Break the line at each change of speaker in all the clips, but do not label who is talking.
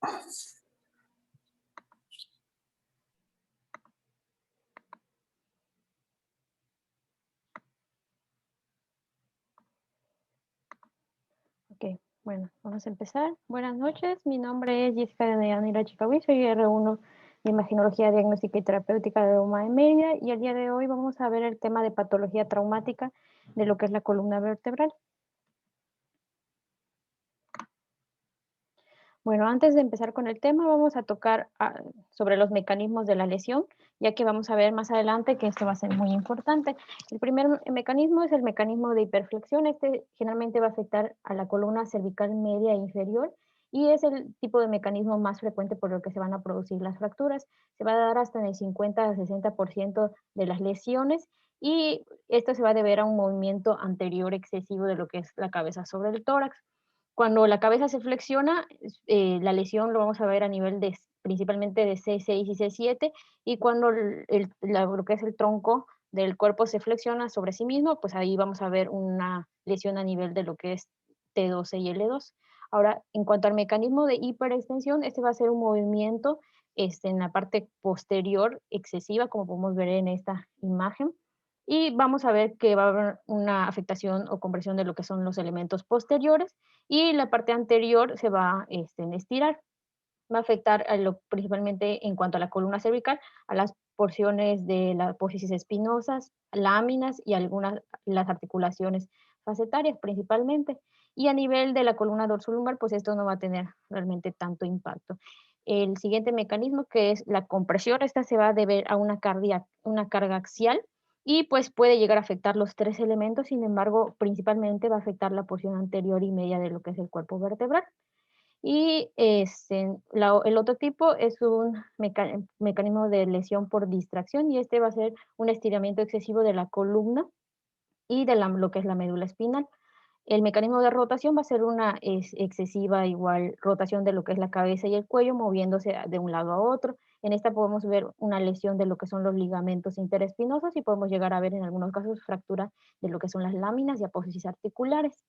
Ok, bueno, vamos a empezar. Buenas noches, mi nombre es Jessica de Yanira Chicahui, soy R1 de Imaginología Diagnóstica y Terapéutica de UMA de Mérida, y el día de hoy vamos a ver el tema de patología traumática de lo que es la columna vertebral. Bueno, antes de empezar con el tema, vamos a tocar sobre los mecanismos de la lesión, ya que vamos a ver más adelante que esto va a ser muy importante. El primer mecanismo es el mecanismo de hiperflexión. Este generalmente va a afectar a la columna cervical media e inferior y es el tipo de mecanismo más frecuente por el que se van a producir las fracturas. Se va a dar hasta en el 50 a 60% de las lesiones y esto se va a deber a un movimiento anterior excesivo de lo que es la cabeza sobre el tórax. Cuando la cabeza se flexiona, la lesión lo vamos a ver a nivel de principalmente de C6 y C7, y cuando lo que es el tronco del cuerpo se flexiona sobre sí mismo, pues ahí vamos a ver una lesión a nivel de lo que es T12 y L2. Ahora, en cuanto al mecanismo de hiperextensión, este va a ser un movimiento en la parte posterior excesiva, como podemos ver en esta imagen, y vamos a ver que va a haber una afectación o compresión de lo que son los elementos posteriores, y la parte anterior se va a estirar. Va a afectar principalmente en cuanto a la columna cervical, a las porciones de las apófisis espinosas, láminas y algunas las articulaciones facetarias principalmente. Y a nivel de la columna dorsolumbar, pues esto no va a tener realmente tanto impacto. El siguiente mecanismo, que es la compresión, esta se va a deber a una carga axial y pues puede llegar a afectar los tres elementos. Sin embargo, principalmente va a afectar la porción anterior y media de lo que es el cuerpo vertebral. Y el otro tipo es un mecanismo de lesión por distracción, y este va a ser un estiramiento excesivo de la columna y de lo que es la médula espinal. El mecanismo de rotación va a ser una excesiva igual rotación de lo que es la cabeza y el cuello, moviéndose de un lado a otro. En esta podemos ver una lesión de lo que son los ligamentos interespinosos, y podemos llegar a ver en algunos casos fractura de lo que son las láminas y apófisis articulares.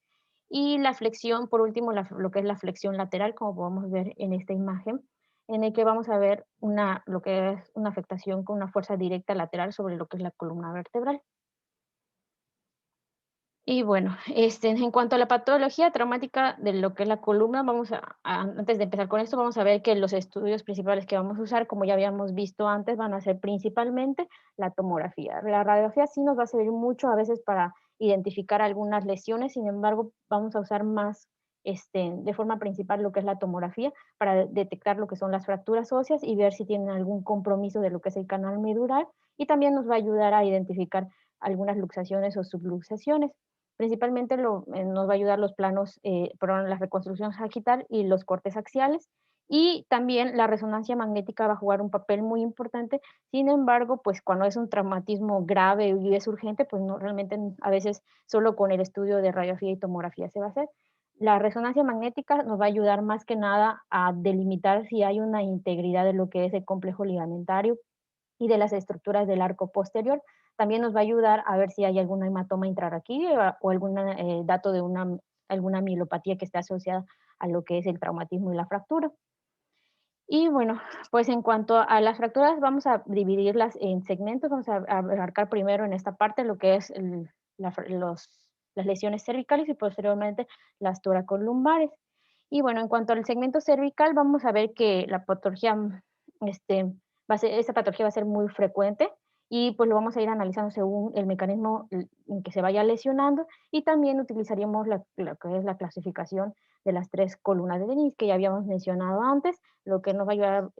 Y la flexión, por último, lo que es la flexión lateral, como podemos ver en esta imagen, en el que vamos a ver lo que es una afectación con una fuerza directa lateral sobre lo que es la columna vertebral. Y bueno, en cuanto a la patología traumática de lo que es la columna, antes de empezar con esto, vamos a ver que los estudios principales que vamos a usar, como ya habíamos visto antes, van a ser principalmente la tomografía. La radiografía sí nos va a servir mucho a veces para identificar algunas lesiones. Sin embargo, vamos a usar más de forma principal lo que es la tomografía para detectar lo que son las fracturas óseas y ver si tienen algún compromiso de lo que es el canal medular, y también nos va a ayudar a identificar algunas luxaciones o subluxaciones. Principalmente nos va a ayudar los planos, perdón, la reconstrucción sagital y los cortes axiales, y también la resonancia magnética va a jugar un papel muy importante. Sin embargo, pues cuando es un traumatismo grave y es urgente, pues no, realmente a veces solo con el estudio de radiografía y tomografía se va a hacer. La resonancia magnética nos va a ayudar más que nada a delimitar si hay una integridad de lo que es el complejo ligamentario y de las estructuras del arco posterior. También nos va a ayudar a ver si hay alguna hematoma intrarraquídea o algún dato de alguna mielopatía que esté asociada a lo que es el traumatismo y la fractura. Y bueno, pues en cuanto a las fracturas, vamos a dividirlas en segmentos. Vamos a abarcar primero en esta parte lo que es las lesiones cervicales y posteriormente las toracolumbares. Y bueno, en cuanto al segmento cervical, vamos a ver que la patología, esta patología va a ser muy frecuente, y pues lo vamos a ir analizando según el mecanismo en que se vaya lesionando, y también utilizaríamos lo que es la clasificación de las tres columnas de Denis que ya habíamos mencionado antes, lo que nos va a ayudar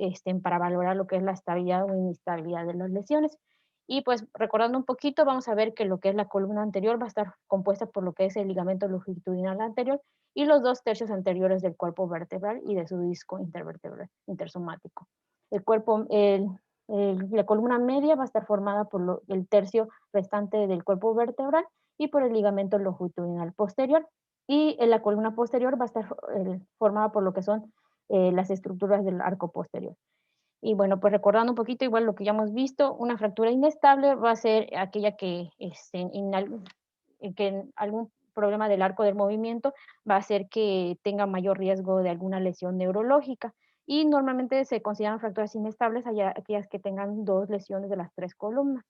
para valorar lo que es la estabilidad o inestabilidad de las lesiones. Y pues recordando un poquito, vamos a ver que lo que es la columna anterior va a estar compuesta por lo que es el ligamento longitudinal anterior y los 2/3 anteriores del cuerpo vertebral y de su disco intervertebral intersomático. El cuerpo, la columna media va a estar formada por el tercio restante del cuerpo vertebral y por el ligamento longitudinal posterior. Y en la columna posterior va a estar formada por lo que son las estructuras del arco posterior. Y bueno, pues recordando un poquito igual lo que ya hemos visto, una fractura inestable va a ser aquella que en algún problema del arco del movimiento va a hacer que tenga mayor riesgo de alguna lesión neurológica. y normalmente se consideran fracturas inestables aquellas que tengan 2 lesiones de las 3 columnas.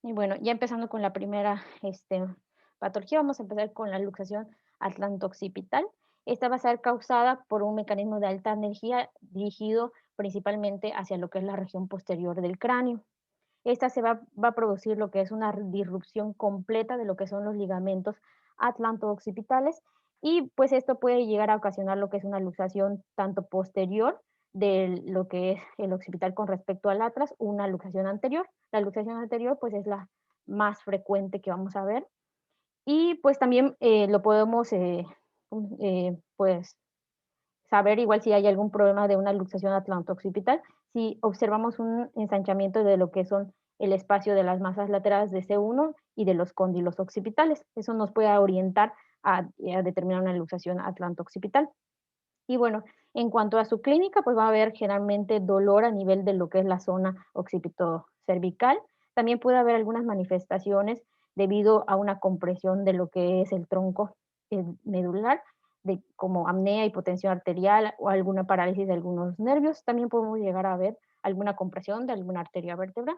Y bueno, ya empezando con la primera patología, vamos a empezar con la luxación atlanto-occipital. Esta va a ser causada por un mecanismo de alta energía dirigido principalmente hacia lo que es la región posterior del cráneo. Esta va a producir lo que es una disrupción completa de lo que son los ligamentos atlanto-occipitales, y pues esto puede llegar a ocasionar lo que es una luxación tanto posterior de lo que es el occipital con respecto al atlas, una luxación anterior. La luxación anterior pues es la más frecuente que vamos a ver, y pues también lo podemos pues saber igual si hay algún problema de una luxación atlanto-occipital, si observamos un ensanchamiento de lo que son el espacio de las masas laterales de C1 y de los cóndilos occipitales. Eso nos puede orientar a determinar una luxación atlanto-occipital. Y bueno, en cuanto a su clínica, pues va a haber generalmente dolor a nivel de lo que es la zona occipito-cervical. También puede haber algunas manifestaciones debido a una compresión de lo que es el tronco medular, como apnea, hipotensión arterial o alguna parálisis de algunos nervios. También podemos llegar a ver alguna compresión de alguna arteria vertebral.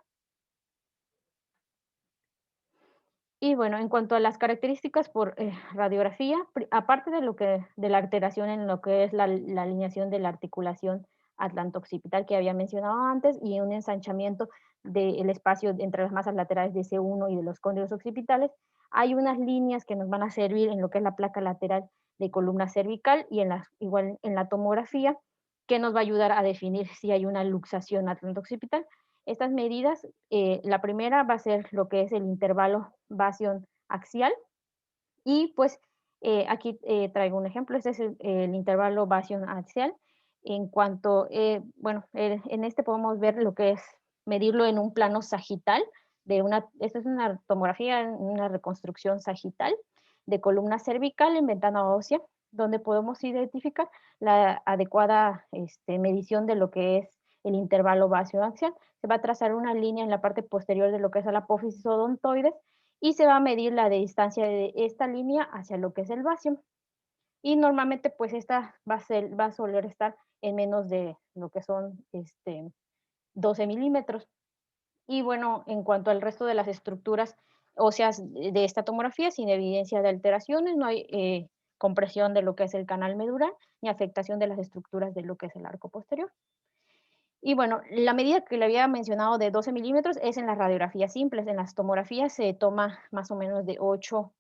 Y bueno, en cuanto a las características por radiografía, aparte de de la alteración en lo que es la alineación de la articulación atlanto-occipital que había mencionado antes, y un ensanchamiento del espacio entre las masas laterales de C1 y de los cóndilos occipitales, hay unas líneas que nos van a servir en lo que es la placa lateral de columna cervical y igual en la tomografía, que nos va a ayudar a definir si hay una luxación atlanto-occipital. Estas medidas, la primera va a ser lo que es el intervalo basión axial, y pues aquí traigo un ejemplo. Este es el intervalo basión axial. En cuanto, bueno, en este podemos ver lo que es medirlo en un plano sagital, esta es una tomografía, una reconstrucción sagital de columna cervical en ventana ósea, donde podemos identificar la adecuada medición de lo que es el intervalo basión axial. Se va a trazar una línea en la parte posterior de lo que es la apófisis odontoides, y se va a medir la distancia de esta línea hacia lo que es el vacío. Y normalmente pues esta va a soler estar en menos de lo que son 12 milímetros. Y bueno, en cuanto al resto de las estructuras óseas de esta tomografía, sin evidencia de alteraciones, no hay compresión de lo que es el canal medular, ni afectación de las estructuras de lo que es el arco posterior. Y bueno, la medida que le había mencionado de 12 milímetros es en las radiografías simples. En las tomografías se toma más o menos de 8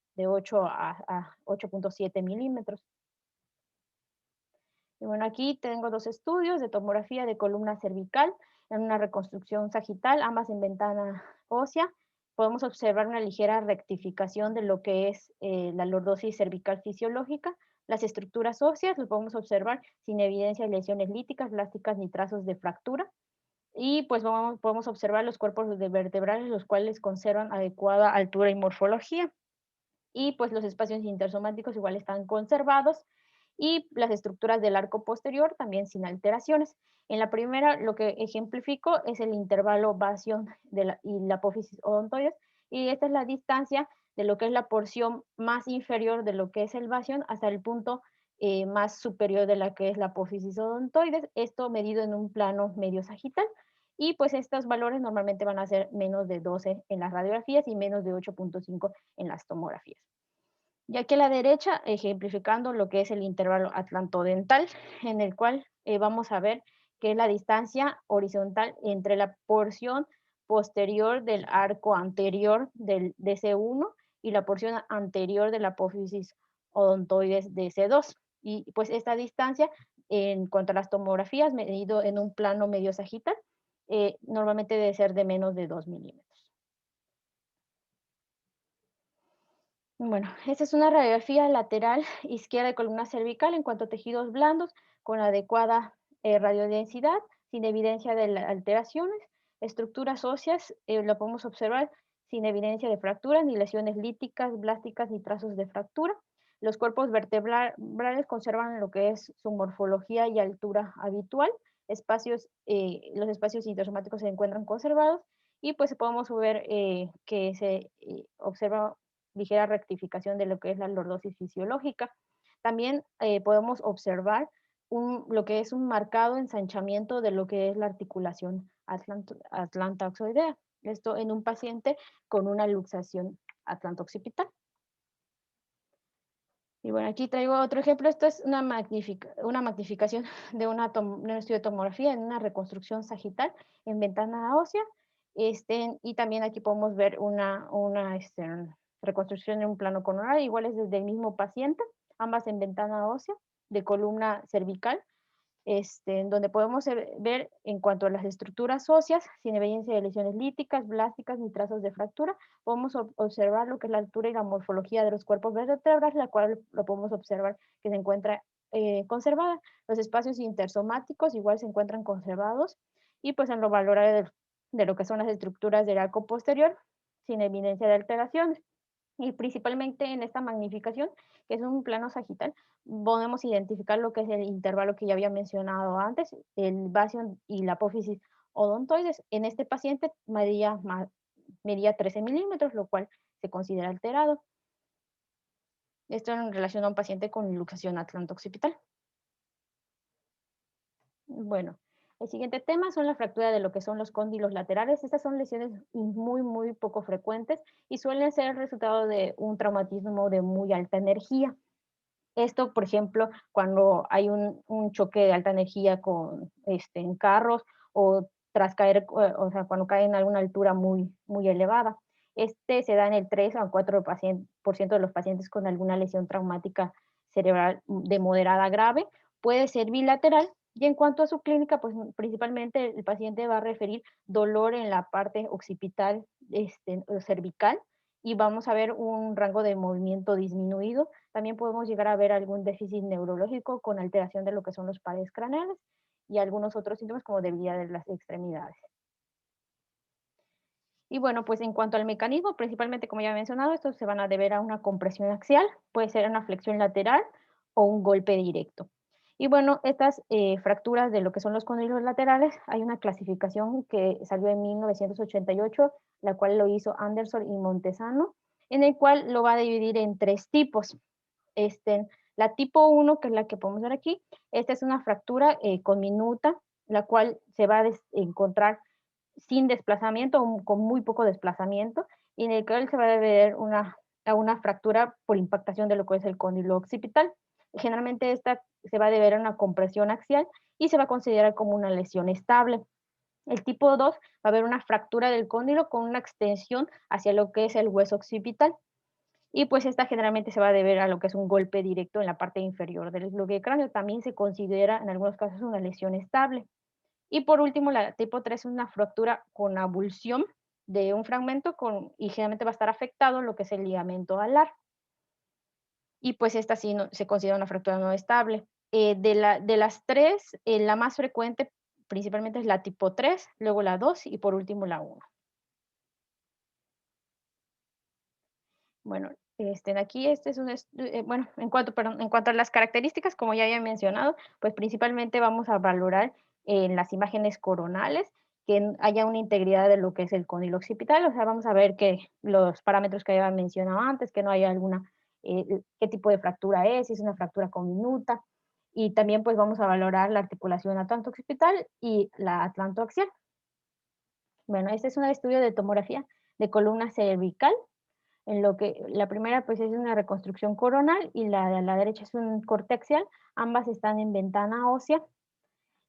a 8.7 milímetros. Y bueno, aquí tengo 2 estudios de tomografía de columna cervical en una reconstrucción sagital, ambas en ventana ósea. Podemos observar una ligera rectificación de lo que es la lordosis cervical fisiológica. Las estructuras óseas lo podemos observar sin evidencia de lesiones líticas, blásticas ni trazos de fractura. Y pues podemos observar los cuerpos de vertebrales, los cuales conservan adecuada altura y morfología. Y pues los espacios intersomáticos igual están conservados, y las estructuras del arco posterior también sin alteraciones. En la primera, lo que ejemplifico es el intervalo basión y la apófisis odontoides, y esta es la distancia de lo que es la porción más inferior de lo que es el basión hasta el punto más superior de la que es la apófisis odontoides, esto medido en un plano medio sagital. Y pues estos valores normalmente van a ser menos de 12 en las radiografías y menos de 8.5 en las tomografías. Y aquí a la derecha, ejemplificando lo que es el intervalo atlantodental, en el cual vamos a ver que es la distancia horizontal entre la porción posterior del arco anterior del DC1 y la porción anterior de la apófisis odontoides de C2. Y pues esta distancia, en cuanto a las tomografías, medido en un plano medio sagital, normalmente debe ser de menos de 2 milímetros. Bueno, esta es una radiografía lateral izquierda de columna cervical en cuanto a tejidos blandos con adecuada radiodensidad, sin evidencia de alteraciones. Estructuras óseas, lo podemos observar sin evidencia de fracturas, ni lesiones líticas, blásticas, ni trazos de fractura. Los cuerpos vertebrales conservan lo que es su morfología y altura habitual. Los espacios intersomáticos se encuentran conservados, y pues podemos ver que se observa ligera rectificación de lo que es la lordosis fisiológica. También podemos observar lo que es un marcado ensanchamiento de lo que es la articulación atlanta-oxoidea. Esto en un paciente con una luxación atlanta-occipital. Y bueno, aquí traigo otro ejemplo. Esto es una magnificación de un estudio de tomografía en una reconstrucción sagital en ventana ósea. Y también aquí podemos ver una reconstrucción en un plano coronario, igual es desde el mismo paciente, ambas en ventana ósea de columna cervical, en donde podemos ver en cuanto a las estructuras óseas, sin evidencia de lesiones líticas, blásticas ni trazos de fractura. Podemos observar lo que es la altura y la morfología de los cuerpos vertebrales, la cual lo podemos observar que se encuentra conservada. Los espacios intersomáticos igual se encuentran conservados, y pues en lo valorable de lo que son las estructuras del arco posterior, sin evidencia de alteraciones. Y principalmente en esta magnificación, que es un plano sagital, podemos identificar lo que es el intervalo que ya había mencionado antes, el vacío y la apófisis odontoides. En este paciente medía 13 milímetros, lo cual se considera alterado. Esto en relación a un paciente con luxación atlanto-occipital. Bueno, el siguiente tema son la fractura de lo que son los cóndilos laterales. Estas son lesiones muy poco frecuentes y suelen ser el resultado de un traumatismo de muy alta energía. Esto, por ejemplo, cuando hay un choque de alta energía en carros, o tras caer, o sea, cuando cae en alguna altura muy elevada. Se da en el 3 al 4% de los pacientes con alguna lesión traumática cerebral de moderada a grave. Puede ser bilateral, y en cuanto a su clínica, pues principalmente el paciente va a referir dolor en la parte occipital, o cervical, y vamos a ver un rango de movimiento disminuido. También podemos llegar a ver algún déficit neurológico con alteración de lo que son los pares craneales y algunos otros síntomas como debilidad de las extremidades. Y bueno, pues en cuanto al mecanismo, principalmente como ya he mencionado, estos se van a deber a una compresión axial, puede ser una flexión lateral o un golpe directo. Y bueno, estas fracturas de lo que son los cóndilos laterales, hay una clasificación que salió en 1988, la cual lo hizo Anderson y Montesano, en el cual lo va a dividir en 3 tipos. La tipo 1, que es la que podemos ver aquí, esta es una fractura conminuta, la cual se va a encontrar sin desplazamiento o con muy poco desplazamiento, y en el cual se va a ver a una fractura por impactación de lo que es el cóndilo occipital. Generalmente esta se va a deber a una compresión axial y se va a considerar como una lesión estable. El tipo 2 va a haber una fractura del cóndilo con una extensión hacia lo que es el hueso occipital. Y pues esta generalmente se va a deber a lo que es un golpe directo en la parte inferior del bloque cráneo. También se considera en algunos casos una lesión estable. Y por último, la tipo 3 es una fractura con abulsión de un fragmento y generalmente va a estar afectado lo que es el ligamento alar. Y pues esta sí se considera una fractura no estable. De las tres, la más frecuente principalmente es la tipo 3, luego la 2 y por último la 1. Bueno, aquí es bueno, en cuanto a las características, como ya había mencionado, pues principalmente vamos a valorar en las imágenes coronales que haya una integridad de lo que es el cóndilo occipital. O sea, vamos a ver que los parámetros que había mencionado antes, que no haya qué tipo de fractura es, si es una fractura conminuta, y también pues vamos a valorar la articulación atlanto-occipital y la atlantoaxial. Bueno, este es un estudio de tomografía de columna cervical, en lo que la primera pues es una reconstrucción coronal y la de la derecha es un corte axial. Ambas están en ventana ósea.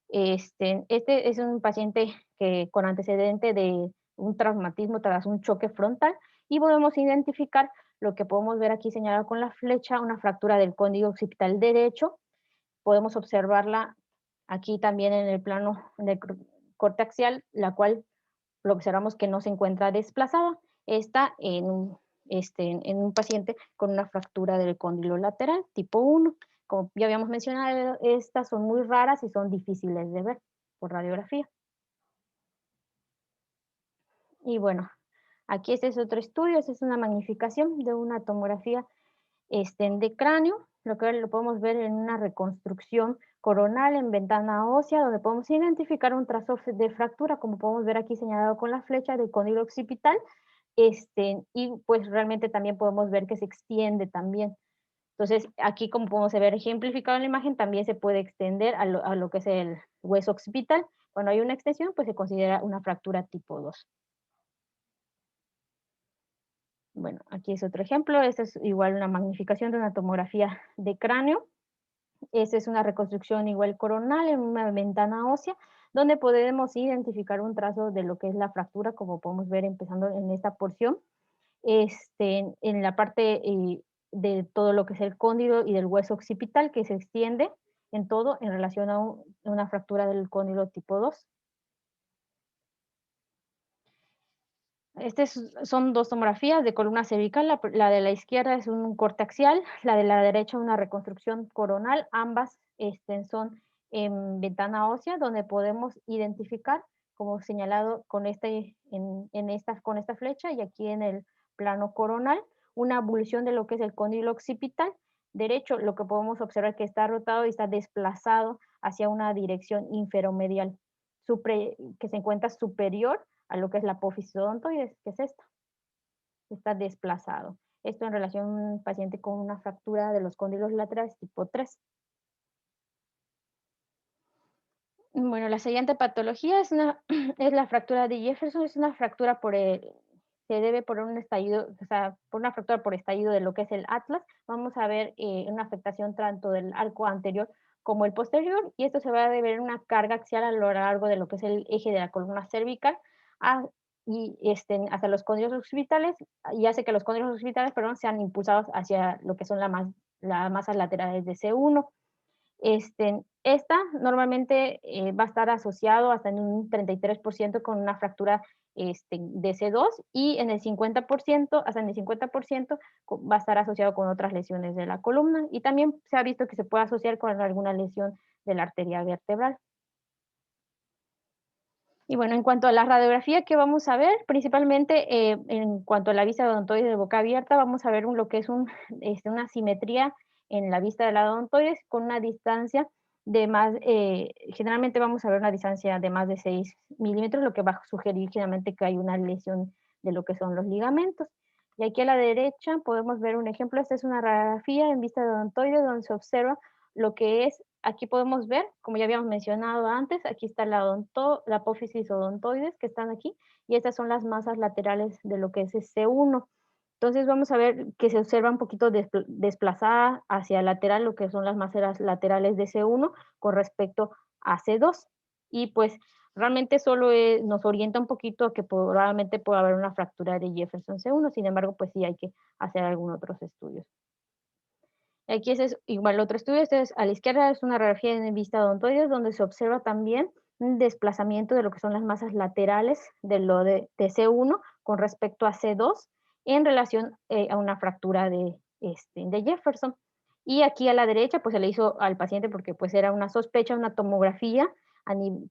Este es un paciente con antecedente de un traumatismo tras un choque frontal, y podemos identificar lo que podemos ver aquí señalado con la flecha, una fractura del cóndilo occipital derecho. Podemos observarla aquí también en el plano del corte axial, la cual lo observamos que no se encuentra desplazada. Está en un paciente con una fractura del cóndilo lateral tipo 1. Como ya habíamos mencionado, estas son muy raras y son difíciles de ver por radiografía. Y bueno, aquí este es otro estudio, esta es una magnificación de una tomografía de cráneo, lo que lo podemos ver en una reconstrucción coronal en ventana ósea, donde podemos identificar un trazo de fractura, como podemos ver aquí señalado con la flecha del cóndilo occipital, y pues realmente también podemos ver que se extiende también. Entonces, aquí como podemos ver ejemplificado en la imagen, también se puede extender a lo que es el hueso occipital. Cuando hay una extensión, pues se considera una fractura tipo 2. Bueno, aquí es otro ejemplo. Esta es igual una magnificación de una tomografía de cráneo. Esta es una reconstrucción igual coronal en una ventana ósea, donde podemos identificar un trazo de lo que es la fractura, como podemos ver empezando en esta porción. En la parte de todo lo que es el cóndilo y del hueso occipital, que se extiende en todo en relación a una fractura del cóndilo tipo 2. Son dos tomografías de columna cervical. La de la izquierda es un corte axial, la de la derecha una reconstrucción coronal. Ambas son en ventana ósea, donde podemos identificar, como señalado con, con esta flecha y aquí en el plano coronal, una abulsión de lo que es el cóndilo occipital derecho. Lo que podemos observar que está rotado y está desplazado hacia una dirección inferomedial, que se encuentra superior a lo que es la apófisis odontoides, que es esta. Está desplazado. Esto en relación a un paciente con una fractura de los cóndilos laterales tipo 3. Bueno, la siguiente patología es la fractura de Jefferson. Es una fractura se debe por un estallido, o sea, por una fractura por estallido de lo que es el atlas. Vamos a ver una afectación tanto del arco anterior como el posterior, y esto se va a deber a una carga axial a lo largo de lo que es el eje de la columna cervical y hacia los cóndilos occipitales, y hace que los cóndilos occipitales, perdón, sean impulsados hacia lo que son las masas laterales de C1. Esta normalmente va a estar asociado hasta en un 33% con una fractura de C2, y en el 50%, hasta en el 50% va a estar asociado con otras lesiones de la columna, y también se ha visto que se puede asociar con alguna lesión de la arteria vertebral. Y bueno, en cuanto a la radiografía que vamos a ver, principalmente en cuanto a la vista de odontoides de boca abierta, vamos a ver lo que es una simetría en la vista de la odontoides con una distancia de más, generalmente vamos a ver una distancia de más de 6 milímetros, lo que va a sugerir generalmente que hay una lesión de lo que son los ligamentos. Y aquí a la derecha podemos ver un ejemplo. Esta es una radiografía en vista de odontoides donde se observa lo que es. Aquí podemos ver, como ya habíamos mencionado antes, aquí está la apófisis odontoides que están aquí, y estas son las masas laterales de lo que es el C1. Entonces vamos a ver que se observa un poquito desplazada hacia lateral lo que son las masas laterales de C1 con respecto a C2. Y pues realmente solo nos orienta un poquito a que probablemente pueda haber una fractura de Jefferson C1, sin embargo, pues sí hay que hacer algunos otros estudios. Aquí es igual otro estudio. A la izquierda es una radiografía en vista odontoides donde se observa también un desplazamiento de lo que son las masas laterales de C1 con respecto a C2 en relación a una fractura de Jefferson. Y aquí a la derecha pues se le hizo al paciente porque pues era una sospecha, una tomografía.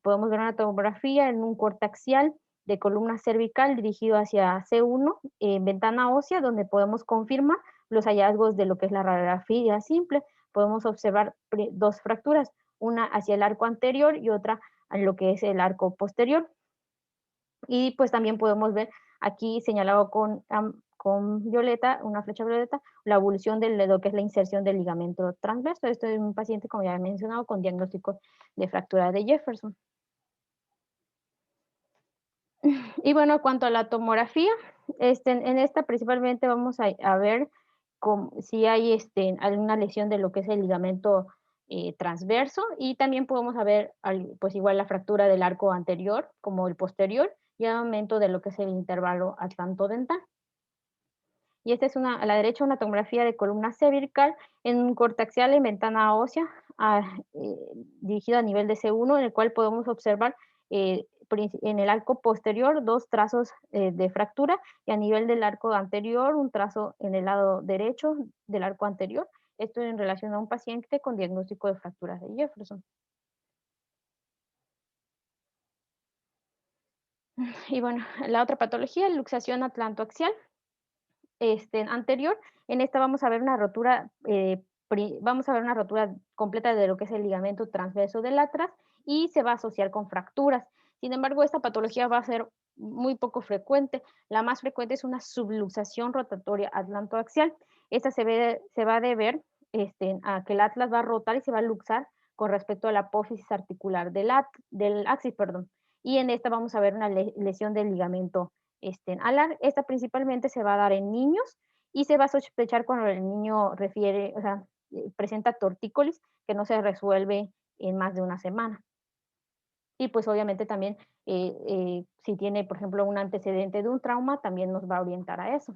Podemos ver una tomografía en un corte axial de columna cervical dirigido hacia C1, ventana ósea, donde podemos confirmar los hallazgos de lo que es la radiografía simple. Podemos observar dos fracturas, una hacia el arco anterior y otra en lo que es el arco posterior. Y pues también podemos ver aquí señalado con violeta, una flecha violeta, la evolución de lo que es la inserción del ligamento transverso. Esto es un paciente, como ya he mencionado, con diagnóstico de fractura de Jefferson. Y bueno, en cuanto a la tomografía, en esta principalmente vamos a ver si hay alguna lesión de lo que es el ligamento transverso, y también podemos ver pues igual la fractura del arco anterior como el posterior y aumento de lo que es el intervalo atlantodental. Y esta es a la derecha una tomografía de columna cervical en un corte axial en ventana ósea dirigido a nivel de C1, en el cual podemos observar en el arco posterior dos trazos de fractura, y a nivel del arco anterior un trazo en el lado derecho del arco anterior. Esto en relación a un paciente con diagnóstico de fracturas de Jefferson. Y bueno, la otra patología, luxación atlantoaxial. Anterior, en esta vamos a ver una rotura, completa de lo que es el ligamento transverso del atlas, y se va a asociar con fracturas. Sin embargo, esta patología va a ser muy poco frecuente. La más frecuente es una subluxación rotatoria atlantoaxial. Esta se va a deber a que el atlas va a rotar y se va a luxar con respecto a la apófisis articular del axis, perdón. Y en esta vamos a ver una lesión del ligamento alar. Esta principalmente se va a dar en niños y se va a sospechar cuando el niño refiere, o sea, presenta tortícolis que no se resuelve en más de una semana. Y pues obviamente también si tiene, por ejemplo, un antecedente de un trauma, también nos va a orientar a eso.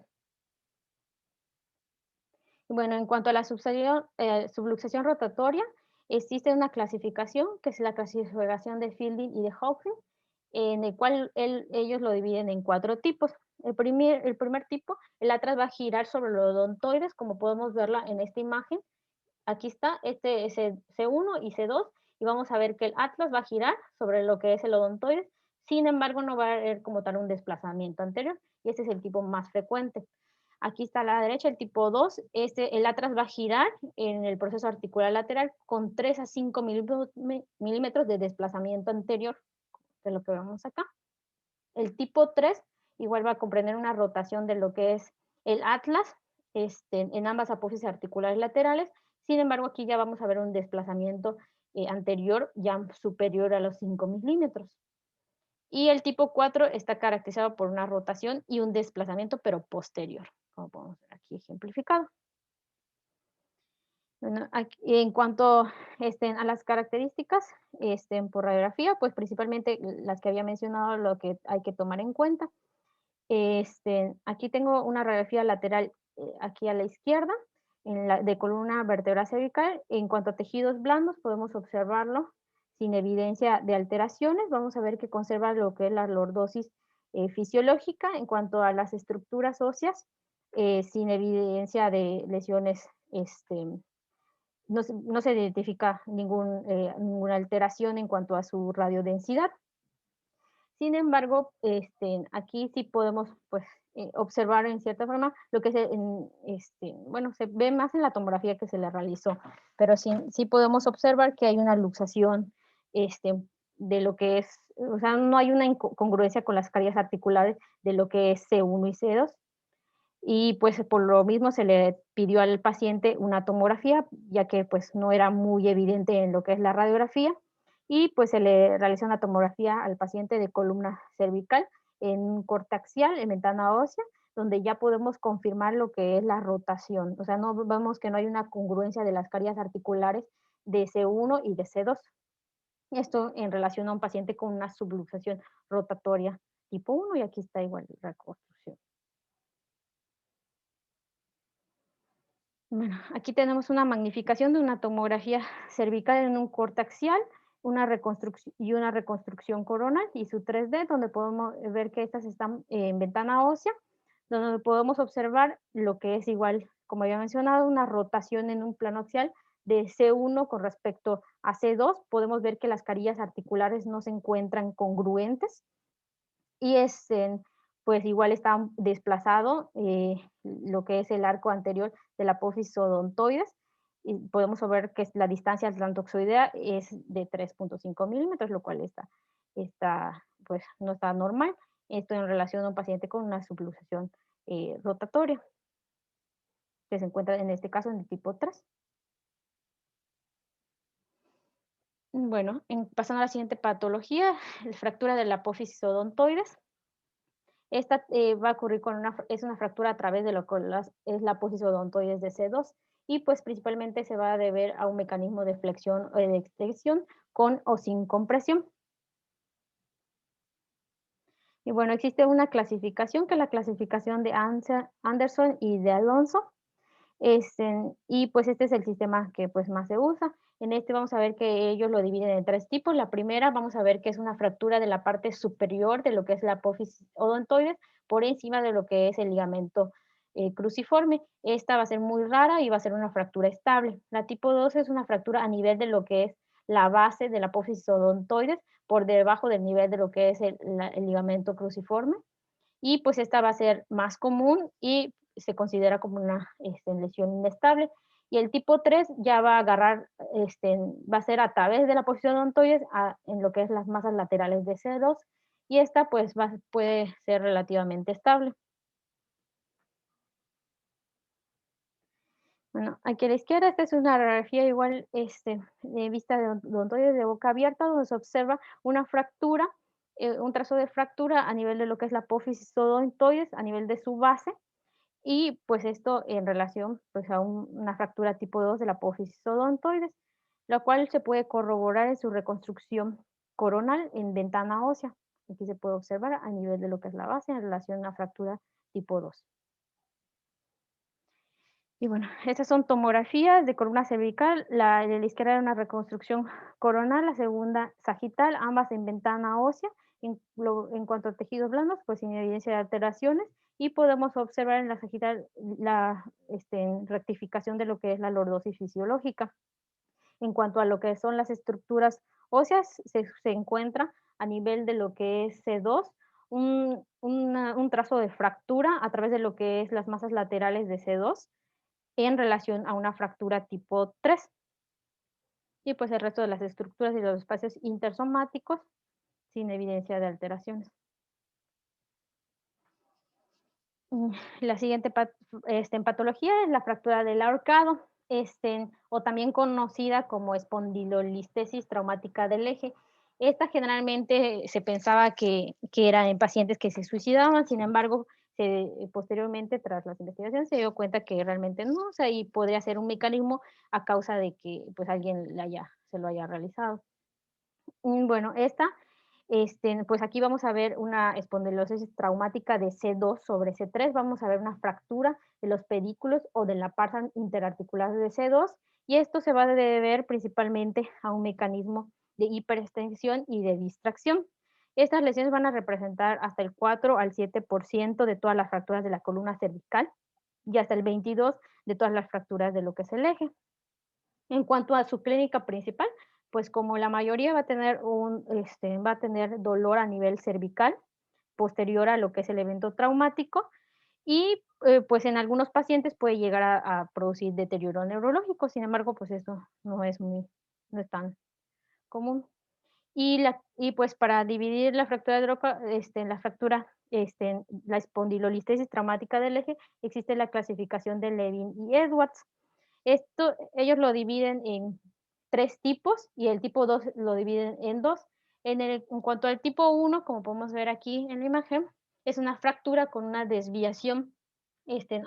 Bueno, en cuanto a la subluxación rotatoria, existe una clasificación que es la clasificación de Fielding y de Hawking, en el cual ellos lo dividen en 4 tipos. El primer tipo, el atlas va a girar sobre los odontoides, como podemos verla en esta imagen. Aquí está, este es el C1 y C2, y vamos a ver que el atlas va a girar sobre lo que es el odontoide, sin embargo no va a haber como tal un desplazamiento anterior, y este es el tipo más frecuente. Aquí está a la derecha el tipo 2, el atlas va a girar en el proceso articular lateral con 3 a 5 milímetros de desplazamiento anterior, que es lo que vemos acá. El tipo 3 igual va a comprender una rotación de lo que es el atlas en ambas apófisis articulares laterales. Sin embargo, aquí ya vamos a ver un desplazamiento anterior ya superior a los 5 milímetros. Y el tipo 4 está caracterizado por una rotación y un desplazamiento, pero posterior, como podemos ver aquí ejemplificado. Bueno, en cuanto a las características por radiografía, pues principalmente las que había mencionado, lo que hay que tomar en cuenta. Aquí tengo una radiografía lateral aquí a la izquierda, de columna vertebral cervical. En cuanto a tejidos blandos, podemos observarlo sin evidencia de alteraciones. Vamos a ver que conserva lo que es la lordosis fisiológica. En cuanto a las estructuras óseas, sin evidencia de lesiones, no se identifica ninguna alteración en cuanto a su radiodensidad. Sin embargo, aquí sí podemos pues, observar en cierta forma lo que bueno, se ve más en la tomografía que se le realizó, pero sí podemos observar que hay una luxación de lo que es, o sea, no hay una incongruencia con las caries articulares de lo que es C1 y C2. Y pues por lo mismo se le pidió al paciente una tomografía, ya que pues no era muy evidente en lo que es la radiografía, y pues se le realizó una tomografía al paciente de columna cervical en corte axial, en ventana ósea, donde ya podemos confirmar lo que es la rotación. O sea, no vemos que no hay una congruencia de las caries articulares de C1 y de C2. Esto en relación a un paciente con una subluxación rotatoria tipo 1, y aquí está igual la reconstrucción. Bueno, aquí tenemos una magnificación de una tomografía cervical en un corte axial, una reconstrucción coronal y su 3D, donde podemos ver que estas están en ventana ósea, donde podemos observar lo que es igual, como había mencionado, una rotación en un plano axial de C1 con respecto a C2. Podemos ver que las carillas articulares no se encuentran congruentes y pues igual está desplazado lo que es el arco anterior de la apófisis odontoides, y podemos ver que la distancia atlantoxoidea es de 3.5 milímetros, lo cual pues no está normal. Esto en relación a un paciente con una subluxación rotatoria, que se encuentra en este caso en el tipo 3. Bueno, pasando a la siguiente patología, la fractura de la apófisis odontoides. Esta va a ocurrir es una fractura a través de lo que es la apófisis odontoides de C2, y pues principalmente se va a deber a un mecanismo de flexión o de extensión con o sin compresión. Y bueno, existe una clasificación que es la clasificación de Anderson y de Alonso. Y pues este es el sistema que pues más se usa. En este vamos a ver que ellos lo dividen en 3 tipos. La primera vamos a ver que es una fractura de la parte superior de lo que es la apófisis odontoides por encima de lo que es el ligamento cruciforme. Esta va a ser muy rara y va a ser una fractura estable. La tipo 2 es una fractura a nivel de lo que es la base de la apófisis odontoides por debajo del nivel de lo que es el ligamento cruciforme. Y pues esta va a ser más común y se considera como una lesión inestable. Y el tipo 3 ya va a agarrar, va a ser a través de la posición odontoides en lo que es las masas laterales de C2, y esta pues puede ser relativamente estable. Bueno, aquí a la izquierda, esta es una radiografía igual, de vista de odontoides de boca abierta, donde se observa una fractura, un trazo de fractura a nivel de lo que es la apófisis odontoides, a nivel de su base, y pues esto en relación pues a una fractura tipo 2 de la apófisis odontoides, la cual se puede corroborar en su reconstrucción coronal en ventana ósea. Aquí se puede observar a nivel de lo que es la base en relación a una fractura tipo 2. Y bueno, estas son tomografías de columna cervical. La de la izquierda era una reconstrucción coronal, la segunda sagital, ambas en ventana ósea. En cuanto a tejidos blandos, pues sin evidencia de alteraciones. Y podemos observar en la sagital la rectificación de lo que es la lordosis fisiológica. En cuanto a lo que son las estructuras óseas, se encuentra a nivel de lo que es C2 un trazo de fractura a través de lo que es las masas laterales de C2 en relación a una fractura tipo 3. Y pues el resto de las estructuras y los espacios intersomáticos sin evidencia de alteraciones. La siguiente patología es la fractura del ahorcado, o también conocida como espondilolistesis traumática del eje. Esta generalmente se pensaba que era en pacientes que se suicidaban, sin embargo, posteriormente, tras las investigaciones, se dio cuenta que realmente no, o sea, y podría ser un mecanismo a causa de que pues alguien se lo haya realizado. Bueno, pues aquí vamos a ver una espondilosis traumática de C2 sobre C3, vamos a ver una fractura de los pedículos o de la parte interarticular de C2, y esto se va a deber principalmente a un mecanismo de hiperextensión y de distracción. Estas lesiones van a representar hasta el 4 al 7% de todas las fracturas de la columna cervical y hasta el 22% de todas las fracturas de lo que es el eje. En cuanto a su clínica principal, pues como la mayoría va a tener dolor a nivel cervical posterior a lo que es el evento traumático y pues en algunos pacientes puede llegar a producir deterioro neurológico, sin embargo, pues eso no es tan común. Y pues para dividir la fractura de la espondilolistesis traumática del eje, existe la clasificación de Levin y Edwards. Ellos lo dividen en 3 tipos y el tipo 2 lo dividen en 2. En cuanto al tipo 1, como podemos ver aquí en la imagen, es una fractura con una desviación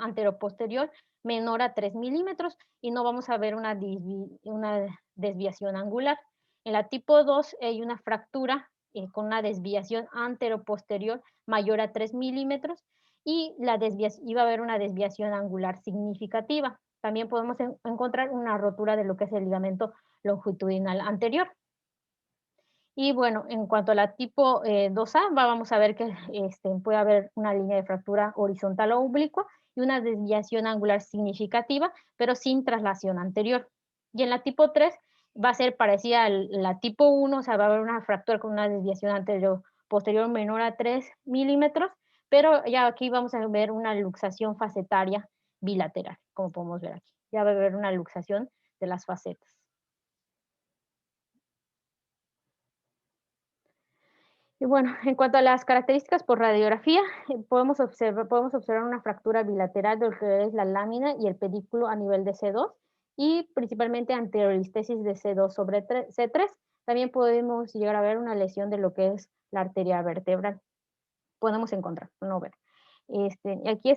anteroposterior menor a 3 milímetros y no vamos a ver una desviación angular. En la tipo 2 hay una fractura con una desviación anteroposterior mayor a 3 milímetros y iba a haber una desviación angular significativa. También podemos encontrar una rotura de lo que es el ligamento longitudinal anterior. Y bueno, en cuanto a la tipo 2A, vamos a ver que puede haber una línea de fractura horizontal o oblicua y una desviación angular significativa, pero sin traslación anterior. Y en la tipo 3 va a ser parecida a la tipo 1, o sea, va a haber una fractura con una desviación anterior posterior menor a 3 milímetros, pero ya aquí vamos a ver una luxación facetaria bilateral, como podemos ver aquí. Ya va a haber una luxación de las facetas. Y bueno, en cuanto a las características por radiografía, podemos observar una fractura bilateral de lo que es la lámina y el pedículo a nivel de C2 y principalmente anterolistesis de C2 sobre C3. También podemos llegar a ver una lesión de lo que es la arteria vertebral. Podemos encontrar, no ver. Aquí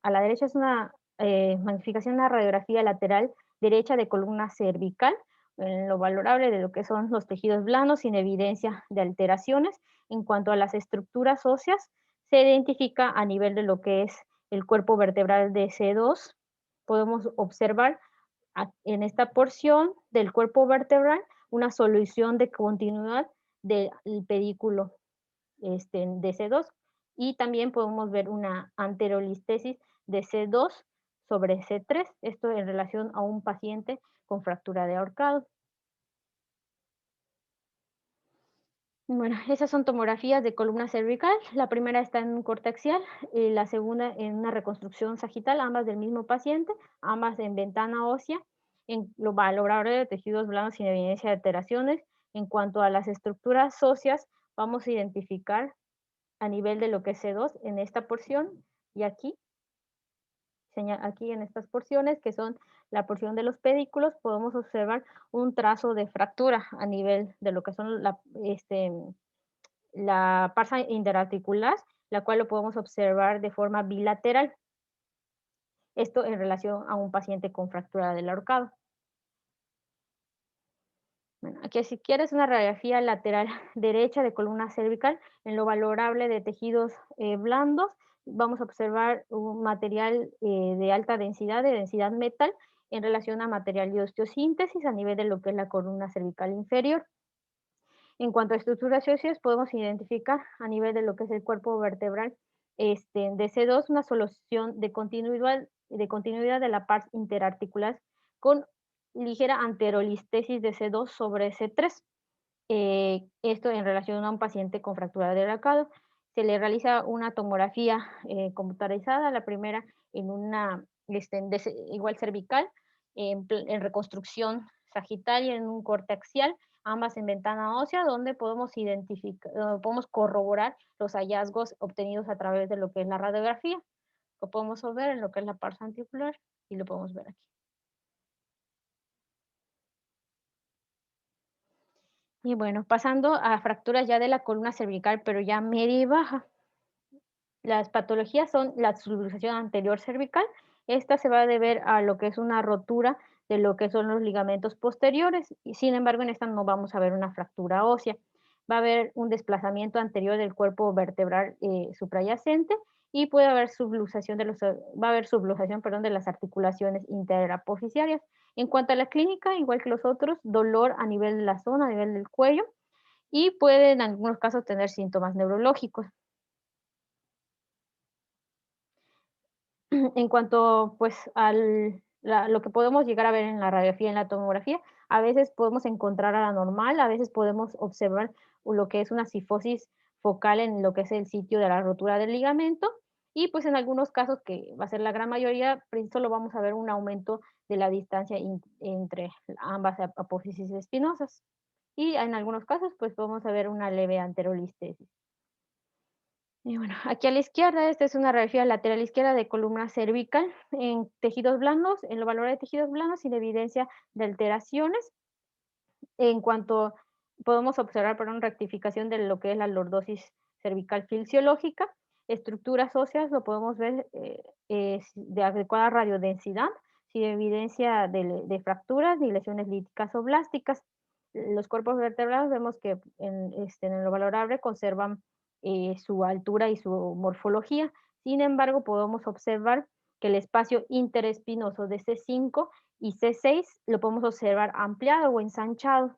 a la derecha es una magnificación, una radiografía lateral derecha de columna cervical, en lo valorable de lo que son los tejidos blandos sin evidencia de alteraciones. En cuanto a las estructuras óseas, se identifica a nivel de lo que es el cuerpo vertebral de C2. Podemos observar en esta porción del cuerpo vertebral una solución de continuidad del pedículo de C2 y también podemos ver una anterolistesis de C2 sobre C3, esto en relación a un paciente con fractura de ahorcado. Bueno, esas son tomografías de columna cervical. La primera está en un corte axial y la segunda en una reconstrucción sagital, ambas del mismo paciente, ambas en ventana ósea, en lo valorable de tejidos blandos sin evidencia de alteraciones. En cuanto a las estructuras óseas, vamos a identificar a nivel de lo que es C2 en esta porción y aquí aquí en estas porciones, que son la porción de los pedículos, podemos observar un trazo de fractura a nivel de lo que son la pasa interarticular, la cual lo podemos observar de forma bilateral. Esto en relación a un paciente con fractura del ahorcado. Bueno, aquí si quieres una radiografía lateral derecha de columna cervical, en lo valorable de tejidos blandos, vamos a observar un material de alta densidad, de densidad metal, en relación a material de osteosíntesis a nivel de lo que es la columna cervical inferior. En cuanto a estructuras óseas, podemos identificar a nivel de lo que es el cuerpo vertebral de C2 una solución de continuidad de la parte interarticular con ligera anterolistesis de C2 sobre C3. Esto en relación a un paciente con fractura del arcado. Se le realiza una tomografía computarizada, la primera en una igual cervical, en reconstrucción sagital y en un corte axial, ambas en ventana ósea, donde podemos identificar, podemos corroborar los hallazgos obtenidos a través de lo que es la radiografía. Lo podemos ver en lo que es la parte anticular y lo podemos ver aquí. Y bueno, pasando a fracturas ya de la columna cervical, pero ya media y baja. Las patologías son la subluxación anterior cervical. Esta se va a deber a lo que es una rotura de lo que son los ligamentos posteriores, y sin embargo en esta no vamos a ver una fractura ósea. Va a haber un desplazamiento anterior del cuerpo vertebral suprayacente y puede haber subluxación va a haber subluxación, perdón, de las articulaciones interapofisiarias. En cuanto a la clínica, igual que los otros, dolor a nivel de la zona, a nivel del cuello, y puede en algunos casos tener síntomas neurológicos. En cuanto, pues, lo que podemos llegar a ver en la radiografía, en la tomografía, a veces podemos encontrar a la normal, a veces podemos observar lo que es una cifosis focal en lo que es el sitio de la rotura del ligamento, y pues en algunos casos, que va a ser la gran mayoría, pues solo vamos a ver un aumento de la distancia entre ambas apófisis espinosas. Y en algunos casos, pues vamos a ver una leve anterolistesis. Y bueno, aquí a la izquierda, esta es una radiografía lateral izquierda de columna cervical en tejidos blandos, en lo valor de tejidos blandos sin evidencia de alteraciones. En cuanto podemos observar por una rectificación de lo que es la lordosis cervical fisiológica, estructuras óseas lo podemos ver de adecuada radiodensidad, sin evidencia de fracturas ni lesiones líticas o blásticas. Los cuerpos vertebrados vemos que en lo valorable conservan su altura y su morfología. Sin embargo, podemos observar que el espacio interespinoso de C5 y C6 lo podemos observar ampliado o ensanchado.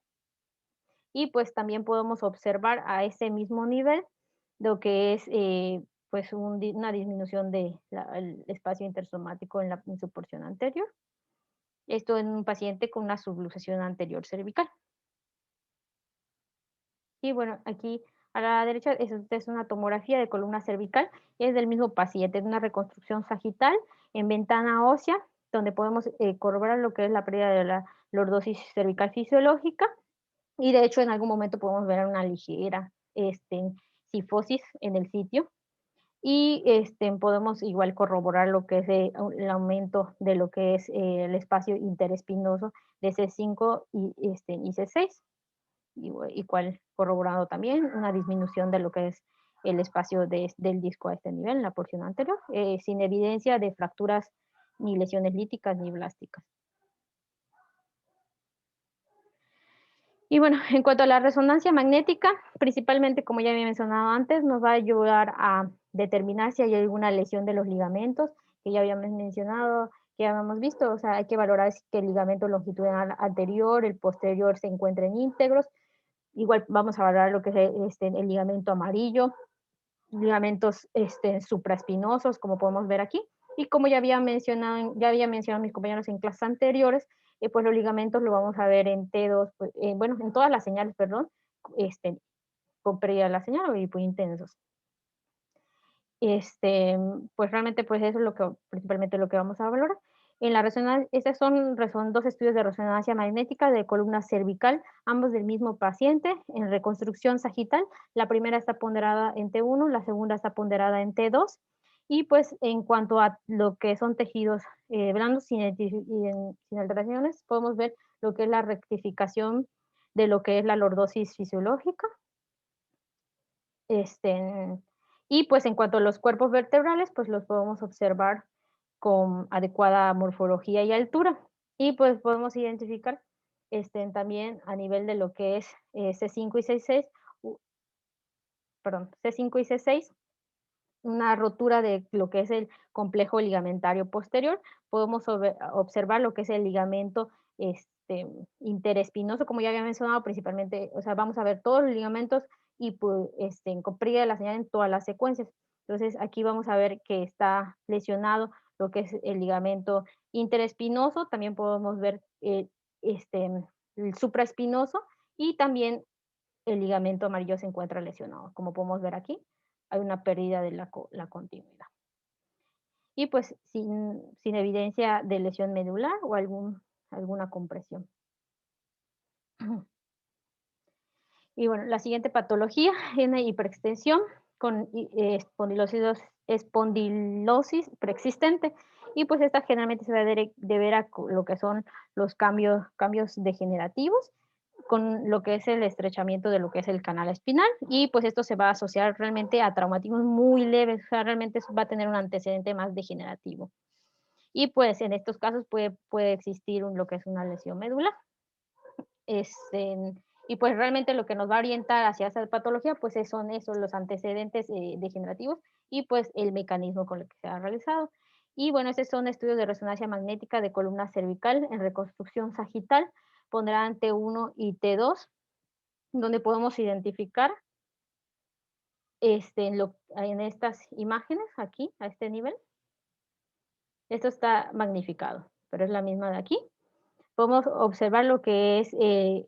Y pues también podemos observar a ese mismo nivel lo que es pues una disminución del espacio intersomático en su porción anterior. Esto en un paciente con una subluxación anterior cervical. Y bueno, aquí a la derecha es una tomografía de columna cervical, es del mismo paciente, es una reconstrucción sagital en ventana ósea, donde podemos corroborar lo que es la pérdida de la lordosis cervical fisiológica, y de hecho en algún momento podemos ver una ligera cifosis en el sitio, y podemos igual corroborar lo que es el aumento de lo que es el espacio interespinoso de C5 y C6. Igual corroborado también una disminución de lo que es el espacio del disco a este nivel, en la porción anterior, sin evidencia de fracturas ni lesiones líticas ni blásticas. Y bueno, en cuanto a la resonancia magnética, principalmente, como ya había mencionado antes, nos va a ayudar a determinar si hay alguna lesión de los ligamentos, que ya habíamos mencionado, que ya habíamos visto. O sea, hay que valorar si el ligamento longitudinal anterior, el posterior se encuentren íntegros. Igual vamos a valorar lo que es el ligamento amarillo, ligamentos supraespinosos, como podemos ver aquí. Y como ya había mencionado mis compañeros en clases anteriores, pues los ligamentos lo vamos a ver en T2, pues, bueno, en todas las señales, perdón, con pérdida de la señal o muy intensos. Pues realmente pues eso es principalmente lo que vamos a valorar. En la resonancia, estos son dos estudios de resonancia magnética de columna cervical, ambos del mismo paciente, en reconstrucción sagital. La primera está ponderada en T1, la segunda está ponderada en T2. Y pues en cuanto a lo que son tejidos blandos sin alteraciones, podemos ver lo que es la rectificación de lo que es la lordosis fisiológica. Este, y pues en cuanto a los cuerpos vertebrales, pues los podemos observar con adecuada morfología y altura. Y pues podemos identificar también a nivel de lo que es C5 y C6, perdón, C5 y C6, una rotura de lo que es el complejo ligamentario posterior. Podemos observar lo que es el ligamento interespinoso, como ya había mencionado, principalmente, o sea, vamos a ver todos los ligamentos y pues, en comprilla de la señal en todas las secuencias. Entonces, aquí vamos a ver que está lesionado lo que es el ligamento interespinoso, también podemos ver el supraespinoso y también el ligamento amarillo se encuentra lesionado. Como podemos ver aquí, hay una pérdida de la continuidad. Y pues sin evidencia de lesión medular o alguna compresión. Y bueno, la siguiente patología es una hiperextensión con espondilosis preexistente. Y pues esta generalmente se va a deber a lo que son los cambios degenerativos con lo que es el estrechamiento de lo que es el canal espinal, y pues esto se va a asociar realmente a traumatismos muy leves, o sea, realmente va a tener un antecedente más degenerativo. Y pues en estos casos puede existir lo que es una lesión medular. Y pues realmente lo que nos va a orientar hacia esa patología, pues son esos los antecedentes degenerativos y pues el mecanismo con el que se ha realizado. Y bueno, estos son estudios de resonancia magnética de columna cervical en reconstrucción sagital, pondrán T1 y T2, donde podemos identificar en estas imágenes, aquí, a este nivel. Esto está magnificado, pero es la misma de aquí. Podemos observar lo que es, se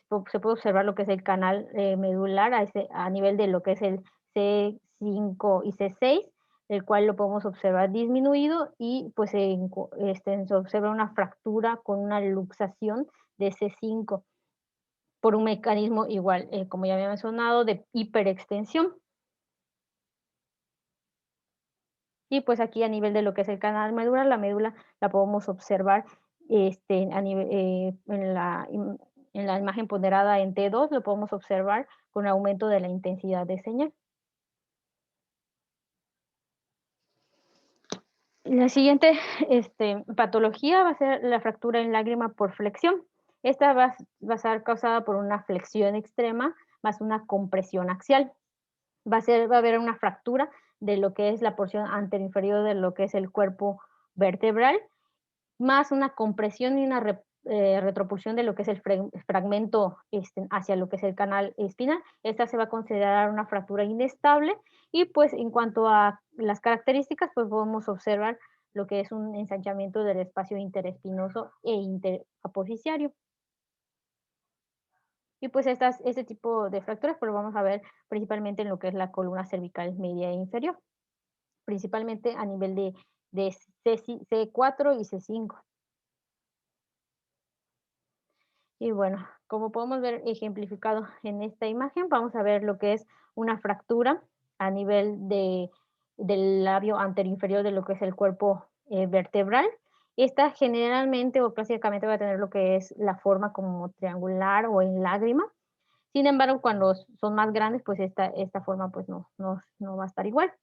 puede observar lo que es el canal medular a nivel de lo que es el C5 y C6, el cual lo podemos observar disminuido y pues se observa una fractura con una luxación de C5 por un mecanismo igual, como ya había mencionado, de hiperextensión. Y pues aquí a nivel de lo que es el canal medular, la médula la podemos observar a nivel, en la imagen ponderada en T2, lo podemos observar con aumento de la intensidad de señal. La siguiente patología va a ser la fractura en lágrima por flexión. Esta va a ser causada por una flexión extrema más una compresión axial. Va a haber una fractura de lo que es la porción anteroinferior de lo que es el cuerpo vertebral, más una compresión y una retropulsión de lo que es el fragmento hacia lo que es el canal espinal. Esta se va a considerar una fractura inestable y pues en cuanto a las características, pues podemos observar lo que es un ensanchamiento del espacio interespinoso e interapofisiario. Y pues este tipo de fracturas pues lo vamos a ver principalmente en lo que es la columna cervical media e inferior, principalmente a nivel de C4 y C5. Y bueno, como podemos ver ejemplificado en esta imagen, vamos a ver lo que es una fractura a nivel del labio anterior de lo que es el cuerpo vertebral. Esta generalmente o clásicamente va a tener lo que es la forma como triangular o en lágrima. Sin embargo, cuando son más grandes, pues esta forma pues no va a estar igual.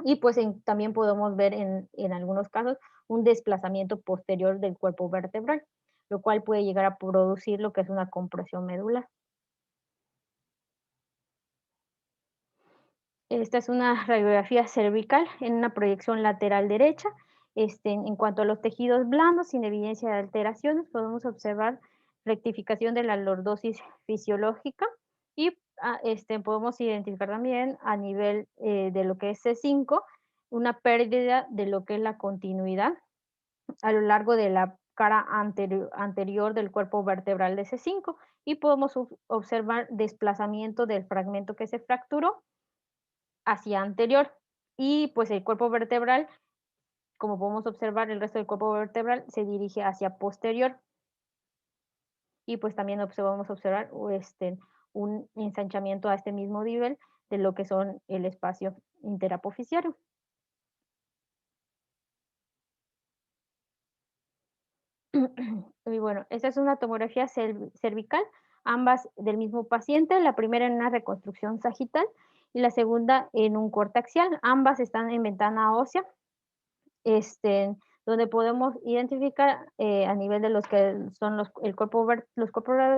Y pues también podemos ver en algunos casos un desplazamiento posterior del cuerpo vertebral, lo cual puede llegar a producir lo que es una compresión medular. Esta es una radiografía cervical en una proyección lateral derecha. En cuanto a los tejidos blandos, sin evidencia de alteraciones, podemos observar rectificación de la lordosis fisiológica y podemos identificar también a nivel de lo que es C5 una pérdida de lo que es la continuidad a lo largo de la cara anterior del cuerpo vertebral de C5 y podemos observar desplazamiento del fragmento que se fracturó hacia anterior y pues el cuerpo vertebral, como podemos observar, el resto del cuerpo vertebral se dirige hacia posterior y pues también vamos a observar un ensanchamiento a este mismo nivel de lo que son el espacio interapofisiario. Y bueno, esta es una tomografía cervical, ambas del mismo paciente, la primera en una reconstrucción sagital y la segunda en un corte axial. Ambas están en ventana ósea, donde podemos identificar a nivel de los que son los cuerpos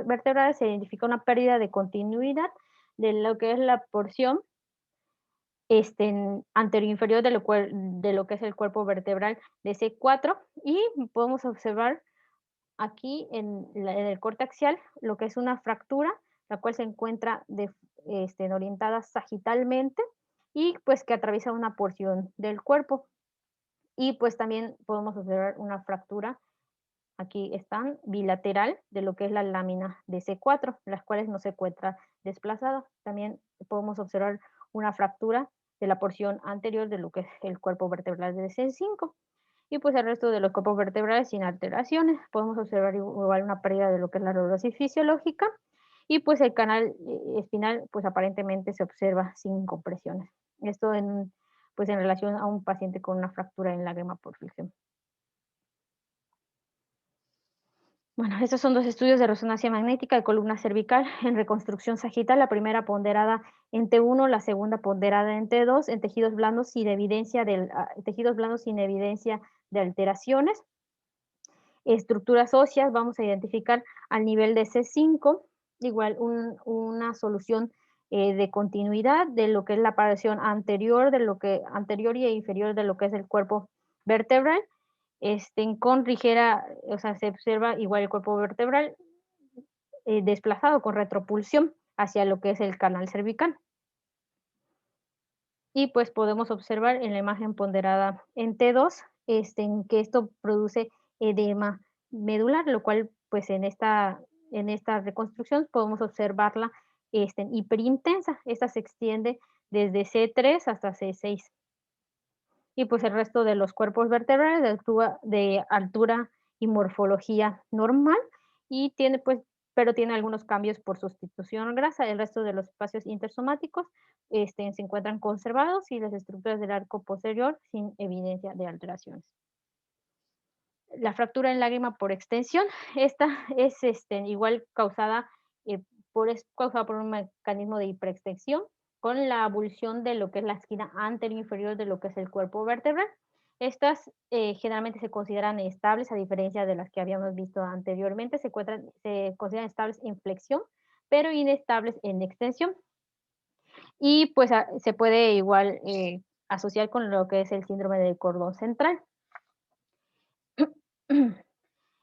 vertebrales, se identifica una pérdida de continuidad de lo que es la porción anterior inferior de lo que es el cuerpo vertebral de C4 y podemos observar aquí en el corte axial lo que es una fractura, la cual se encuentra orientada sagitalmente y pues que atraviesa una porción del cuerpo. Y pues también podemos observar una fractura, aquí están, bilateral de lo que es la lámina de C4, las cuales no se encuentra desplazada. También podemos observar una fractura de la porción anterior de lo que es el cuerpo vertebral de C5. Y pues el resto de los cuerpos vertebrales sin alteraciones. Podemos observar igual una pérdida de lo que es la lordosis fisiológica y pues el canal espinal pues aparentemente se observa sin compresiones. Esto pues en relación a un paciente con una fractura en lágrima por flexión. Bueno, estos son dos estudios de resonancia magnética de columna cervical en reconstrucción sagital, la primera ponderada en T1, la segunda ponderada en T2, en tejidos blandos sin evidencia de alteraciones. Estructuras óseas, vamos a identificar al nivel de C5, igual una solución de continuidad de lo que es la porción anterior, anterior y inferior de lo que es el cuerpo vertebral, con ligera, o sea, se observa igual el cuerpo vertebral desplazado con retropulsión hacia lo que es el canal cervical. Y pues podemos observar en la imagen ponderada en T2 que esto produce edema medular, lo cual pues en esta reconstrucción podemos observarla hiperintensa. Esta se extiende desde C3 hasta C6. Y pues el resto de los cuerpos vertebrales de altura y morfología normal y tiene pues, pero tiene algunos cambios por sustitución grasa. El resto de los espacios intersomáticos se encuentran conservados y las estructuras del arco posterior sin evidencia de alteraciones. La fractura en lágrima por extensión, esta es igual causada, es causada por un mecanismo de hiperextensión con la abulsión de lo que es la esquina anterior inferior de lo que es el cuerpo vertebral. Estas generalmente se consideran estables, a diferencia de las que habíamos visto anteriormente, se consideran estables en flexión, pero inestables en extensión. Y pues se puede igual asociar con lo que es el síndrome del cordón central.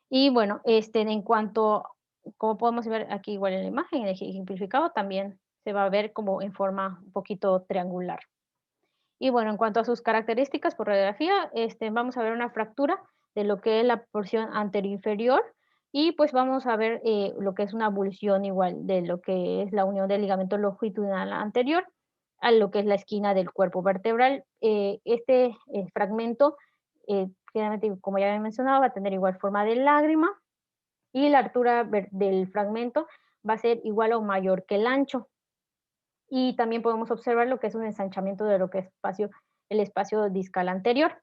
Y bueno, en cuanto, como podemos ver aquí igual en la imagen, ejemplificado, también se va a ver como en forma un poquito triangular. Y bueno, en cuanto a sus características por radiografía, vamos a ver una fractura de lo que es la porción anterior-inferior y pues vamos a ver lo que es una abulsión igual de lo que es la unión del ligamento longitudinal anterior a lo que es la esquina del cuerpo vertebral. Fragmento, generalmente, como ya había mencionado, va a tener igual forma de lágrima y la altura del fragmento va a ser igual o mayor que el ancho. Y también podemos observar lo que es un ensanchamiento de lo que es el espacio discal anterior.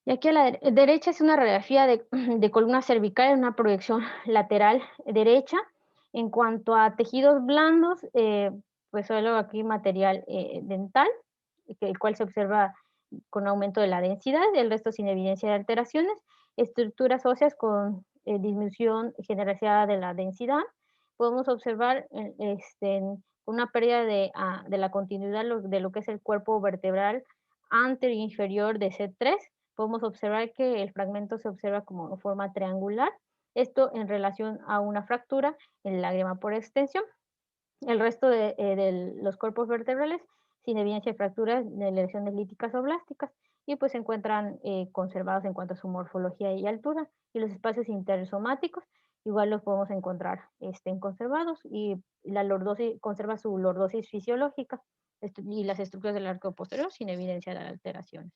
Y aquí a la derecha es una radiografía de columna cervical en una proyección lateral derecha. En cuanto a tejidos blandos, pues solo aquí material dental, el cual se observa con aumento de la densidad, el resto sin evidencia de alteraciones. Estructuras óseas con disminución generalizada de la densidad. Podemos observar una pérdida de la continuidad de lo que es el cuerpo vertebral anterior e inferior de C3. Podemos observar que el fragmento se observa como de forma triangular, esto en relación a una fractura en lágrima por extensión. El resto de los cuerpos vertebrales sin evidencia de fracturas de lesiones líticas o blásticas y pues se encuentran conservados en cuanto a su morfología y altura, y los espacios intersomáticos igual los podemos encontrar conservados y la lordosis conserva su lordosis fisiológica y las estructuras del arco posterior sin evidencia de alteraciones.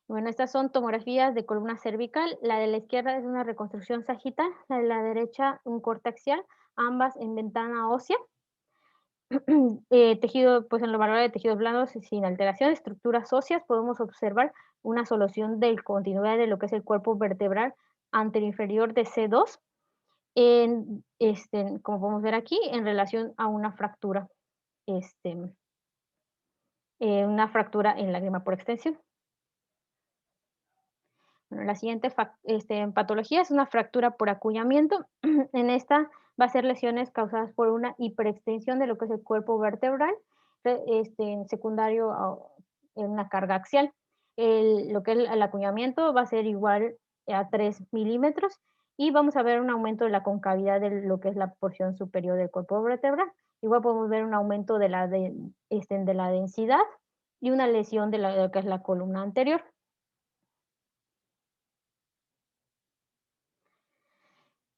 Bueno, estas son tomografías de columna cervical. La de la izquierda es una reconstrucción sagital, la de la derecha un corte axial, ambas en ventana ósea. Tejido, pues en lo valor de tejidos blandos y sin alteración, estructuras óseas, podemos observar una solución de continuidad de lo que es el cuerpo vertebral anteroinferior de C2, como podemos ver aquí, en relación a este, una fractura en lágrima por extensión. Bueno, la siguiente patología es una fractura por acuñamiento. En esta va a ser lesiones causadas por una hiperextensión de lo que es el cuerpo vertebral, en secundario en una carga axial. Lo que es el acuñamiento va a ser igual a 3 milímetros y vamos a ver un aumento de la concavidad de lo que es la porción superior del cuerpo vertebral. Igual podemos ver un aumento de de la densidad y una lesión de lo que es la columna anterior.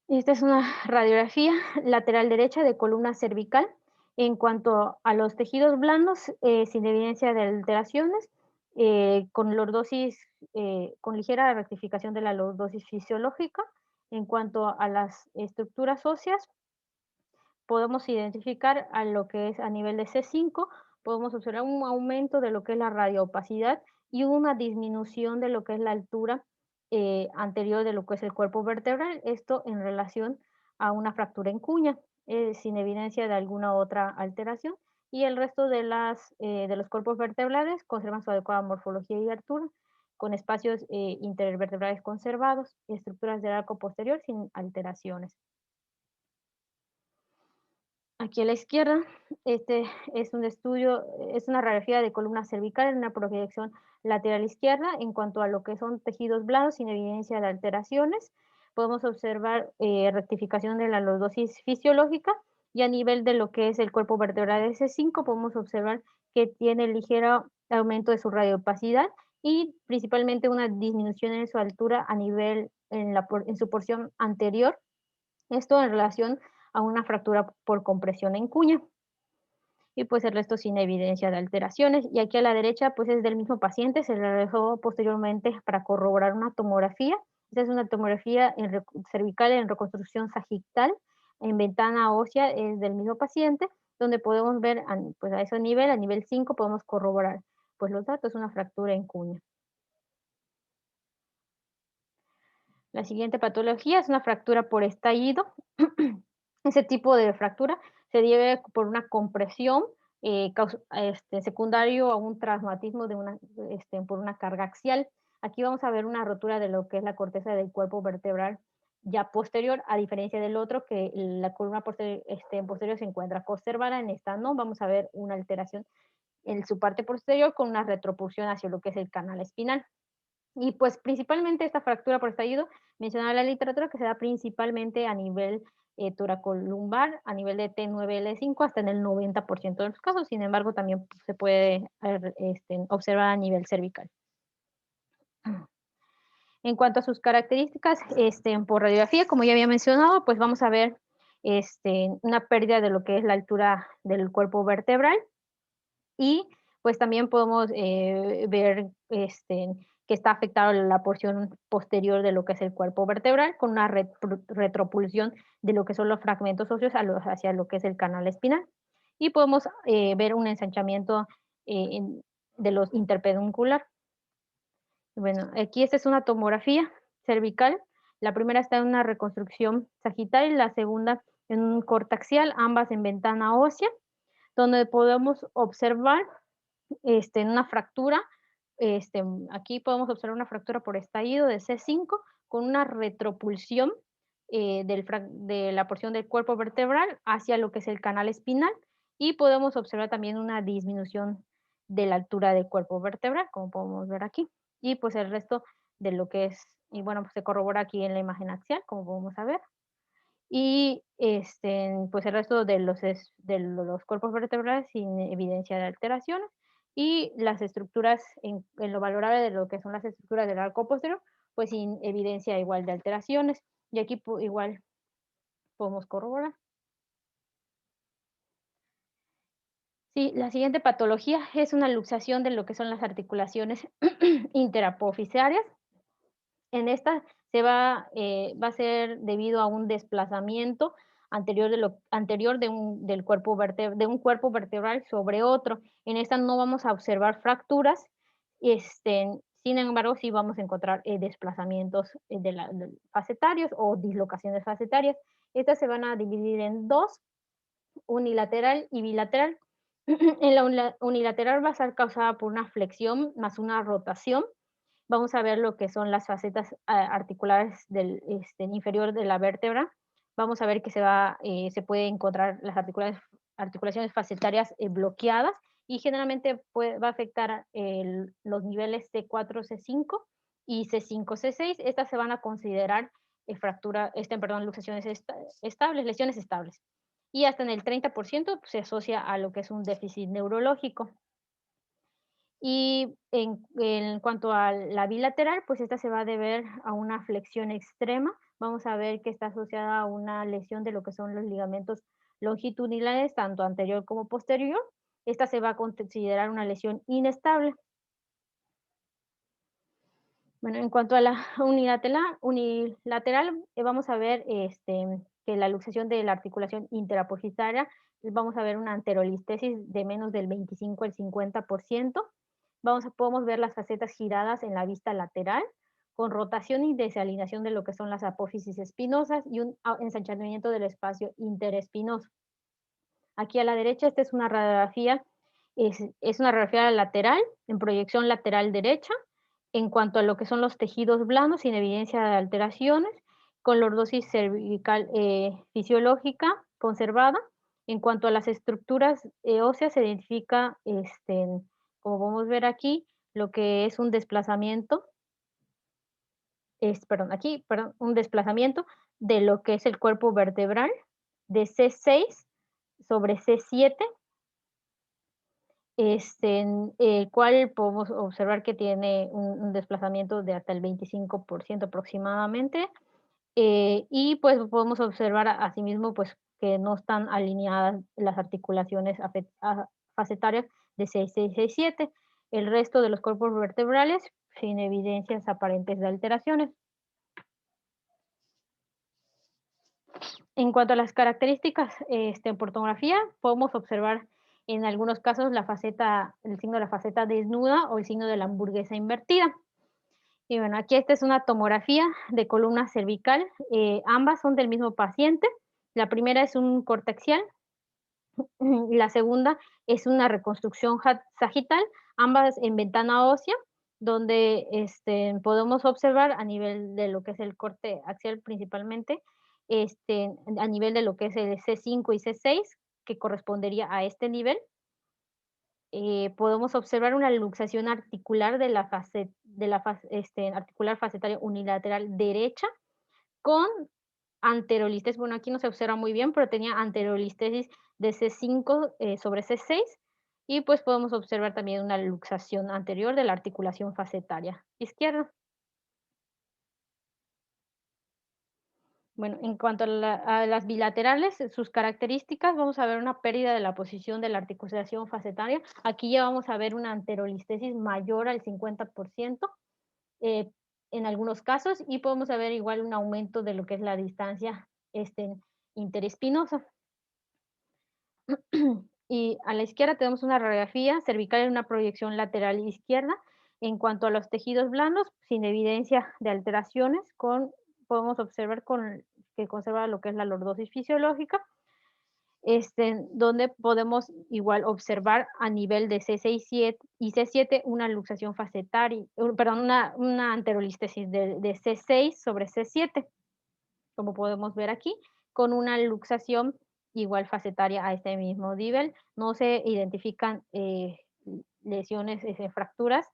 Esta es una radiografía lateral derecha de columna cervical. En cuanto a los tejidos blandos, sin evidencia de alteraciones, con lordosis, con ligera rectificación de la lordosis fisiológica. En cuanto a las estructuras óseas, podemos identificar a lo que es a nivel de C5, podemos observar un aumento de lo que es la radioopacidad y una disminución de lo que es la altura anterior de lo que es el cuerpo vertebral, esto en relación a una fractura en cuña, sin evidencia de alguna otra alteración, y el resto de los cuerpos vertebrales conservan su adecuada morfología y altura, con espacios intervertebrales conservados, y estructuras del arco posterior sin alteraciones. Aquí a la izquierda, este es un estudio, es una radiografía de columna cervical en una proyección lateral izquierda en cuanto a lo que son tejidos blandos sin evidencia de alteraciones. Podemos observar rectificación de la lordosis fisiológica y a nivel de lo que es el cuerpo vertebral S5 podemos observar que tiene ligero aumento de su radiopacidad y principalmente una disminución en su altura a nivel en su porción anterior, esto en relación a una fractura por compresión en cuña. Y pues el resto sin evidencia de alteraciones. Y aquí a la derecha pues es del mismo paciente, se le realizó posteriormente para corroborar una tomografía. Esta es una tomografía cervical en reconstrucción sagital, en ventana ósea, es del mismo paciente, donde podemos ver pues a ese nivel, a nivel 5, podemos corroborar pues los datos, una fractura en cuña. La siguiente patología es una fractura por estallido. Ese tipo de fractura se debe por una compresión secundario a un traumatismo por una carga axial. Aquí vamos a ver una rotura de lo que es la corteza del cuerpo vertebral ya posterior, a diferencia del otro, que la columna posterior se encuentra conservada. En esta no, vamos a ver una alteración en su parte posterior con una retropulsión hacia lo que es el canal espinal. Y pues principalmente esta fractura por estallido, menciona la literatura que se da principalmente a nivel toracolumbar, a nivel de T9L5, hasta en el 90% de los casos. Sin embargo, también se puede observar a nivel cervical. En cuanto a sus características, por radiografía, como ya había mencionado, pues vamos a ver una pérdida de lo que es la altura del cuerpo vertebral, y pues también podemos ver que está afectada la porción posterior de lo que es el cuerpo vertebral, con una retropulsión de lo que son los fragmentos óseos hacia lo que es el canal espinal. Y podemos ver un ensanchamiento de los interpeduncular. Bueno, aquí esta es una tomografía cervical. La primera está en una reconstrucción sagital y la segunda en un corte axial, ambas en ventana ósea, donde podemos observar en una fractura. Aquí podemos observar una fractura por estallido de C5 con una retropulsión de la porción del cuerpo vertebral hacia lo que es el canal espinal, y podemos observar también una disminución de la altura del cuerpo vertebral, como podemos ver aquí. Y pues el resto de lo que es, y bueno, pues se corrobora aquí en la imagen axial, como podemos ver. Y pues el resto de los cuerpos vertebrales sin evidencia de alteraciones, y las estructuras en lo valorable de lo que son las estructuras del arco posterior, pues sin evidencia igual de alteraciones. Y aquí igual podemos corroborar. Sí, la siguiente patología es una luxación de lo que son las articulaciones interapofisiarias. En esta va a ser debido a un desplazamiento anterior del cuerpo de un cuerpo vertebral sobre otro. En esta no vamos a observar fracturas, sin embargo, sí vamos a encontrar desplazamientos facetarios o dislocaciones facetarias. Estas se van a dividir en dos, unilateral y bilateral. En la unilateral va a ser causada por una flexión más una rotación. Vamos a ver lo que son las facetas articulares del inferior de la vértebra. Vamos a ver que se puede encontrar las articulaciones facetarias bloqueadas y generalmente va a afectar los niveles C4, C5 y C5, C6. Estas se van a considerar luxaciones estables, lesiones estables. Y hasta en el 30% se asocia a lo que es un déficit neurológico. Y en cuanto a la bilateral, pues esta se va a deber a una flexión extrema. Vamos a ver que está asociada a una lesión de lo que son los ligamentos longitudinales, tanto anterior como posterior. Esta se va a considerar una lesión inestable. Bueno, en cuanto a la unilateral, vamos a ver que la luxación de la articulación interapofisietaria, vamos a ver una anterolistesis de menos del 25 al 50%. Podemos ver las facetas giradas en la vista lateral, con rotación y desalineación de lo que son las apófisis espinosas y un ensanchamiento del espacio interespinoso. Aquí a la derecha, esta es una radiografía, es una radiografía lateral, en proyección lateral derecha, en cuanto a lo que son los tejidos blandos, sin evidencia de alteraciones, con lordosis cervical fisiológica conservada. En cuanto a las estructuras óseas, se identifica, como podemos ver aquí, lo que es un desplazamiento, un desplazamiento de lo que es el cuerpo vertebral de C6 sobre C7, el cual podemos observar que tiene un desplazamiento de hasta el 25% aproximadamente, y pues podemos observar asimismo pues que no están alineadas las articulaciones facetarias de 6, 6, 6, 7. El resto de los cuerpos vertebrales sin evidencias aparentes de alteraciones. En cuanto a las características por tomografía, podemos observar en algunos casos el signo de la faceta desnuda o el signo de la hamburguesa invertida. Y bueno, aquí esta es una tomografía de columna cervical. Ambas son del mismo paciente. La primera es un corte axial y la segunda es una reconstrucción sagital, ambas en ventana ósea, donde podemos observar a nivel de lo que es el corte axial principalmente, a nivel de lo que es el C5 y C6, que correspondería a este nivel. Podemos observar una luxación articular de la articular facetaria unilateral derecha con anterolistesis. Bueno, aquí no se observa muy bien, pero tenía anterolistesis de C5 sobre C6 y pues podemos observar también una luxación anterior de la articulación facetaria izquierda. Bueno, en cuanto a las bilaterales, sus características, vamos a ver una pérdida de la posición de la articulación facetaria. Aquí ya vamos a ver una anterolistesis mayor al 50% eh, en algunos casos, y podemos ver igual un aumento de lo que es la distancia interespinosa. Y a la izquierda tenemos una radiografía cervical en una proyección lateral izquierda. En cuanto a los tejidos blandos, sin evidencia de alteraciones, podemos observar que conserva lo que es la lordosis fisiológica, donde podemos igual observar a nivel de C6 y C7 una luxación facetaria, perdón, una anterolistesis de C6 sobre C7, como podemos ver aquí, con una luxación igual facetaria a este mismo nivel. No se identifican lesiones, fracturas,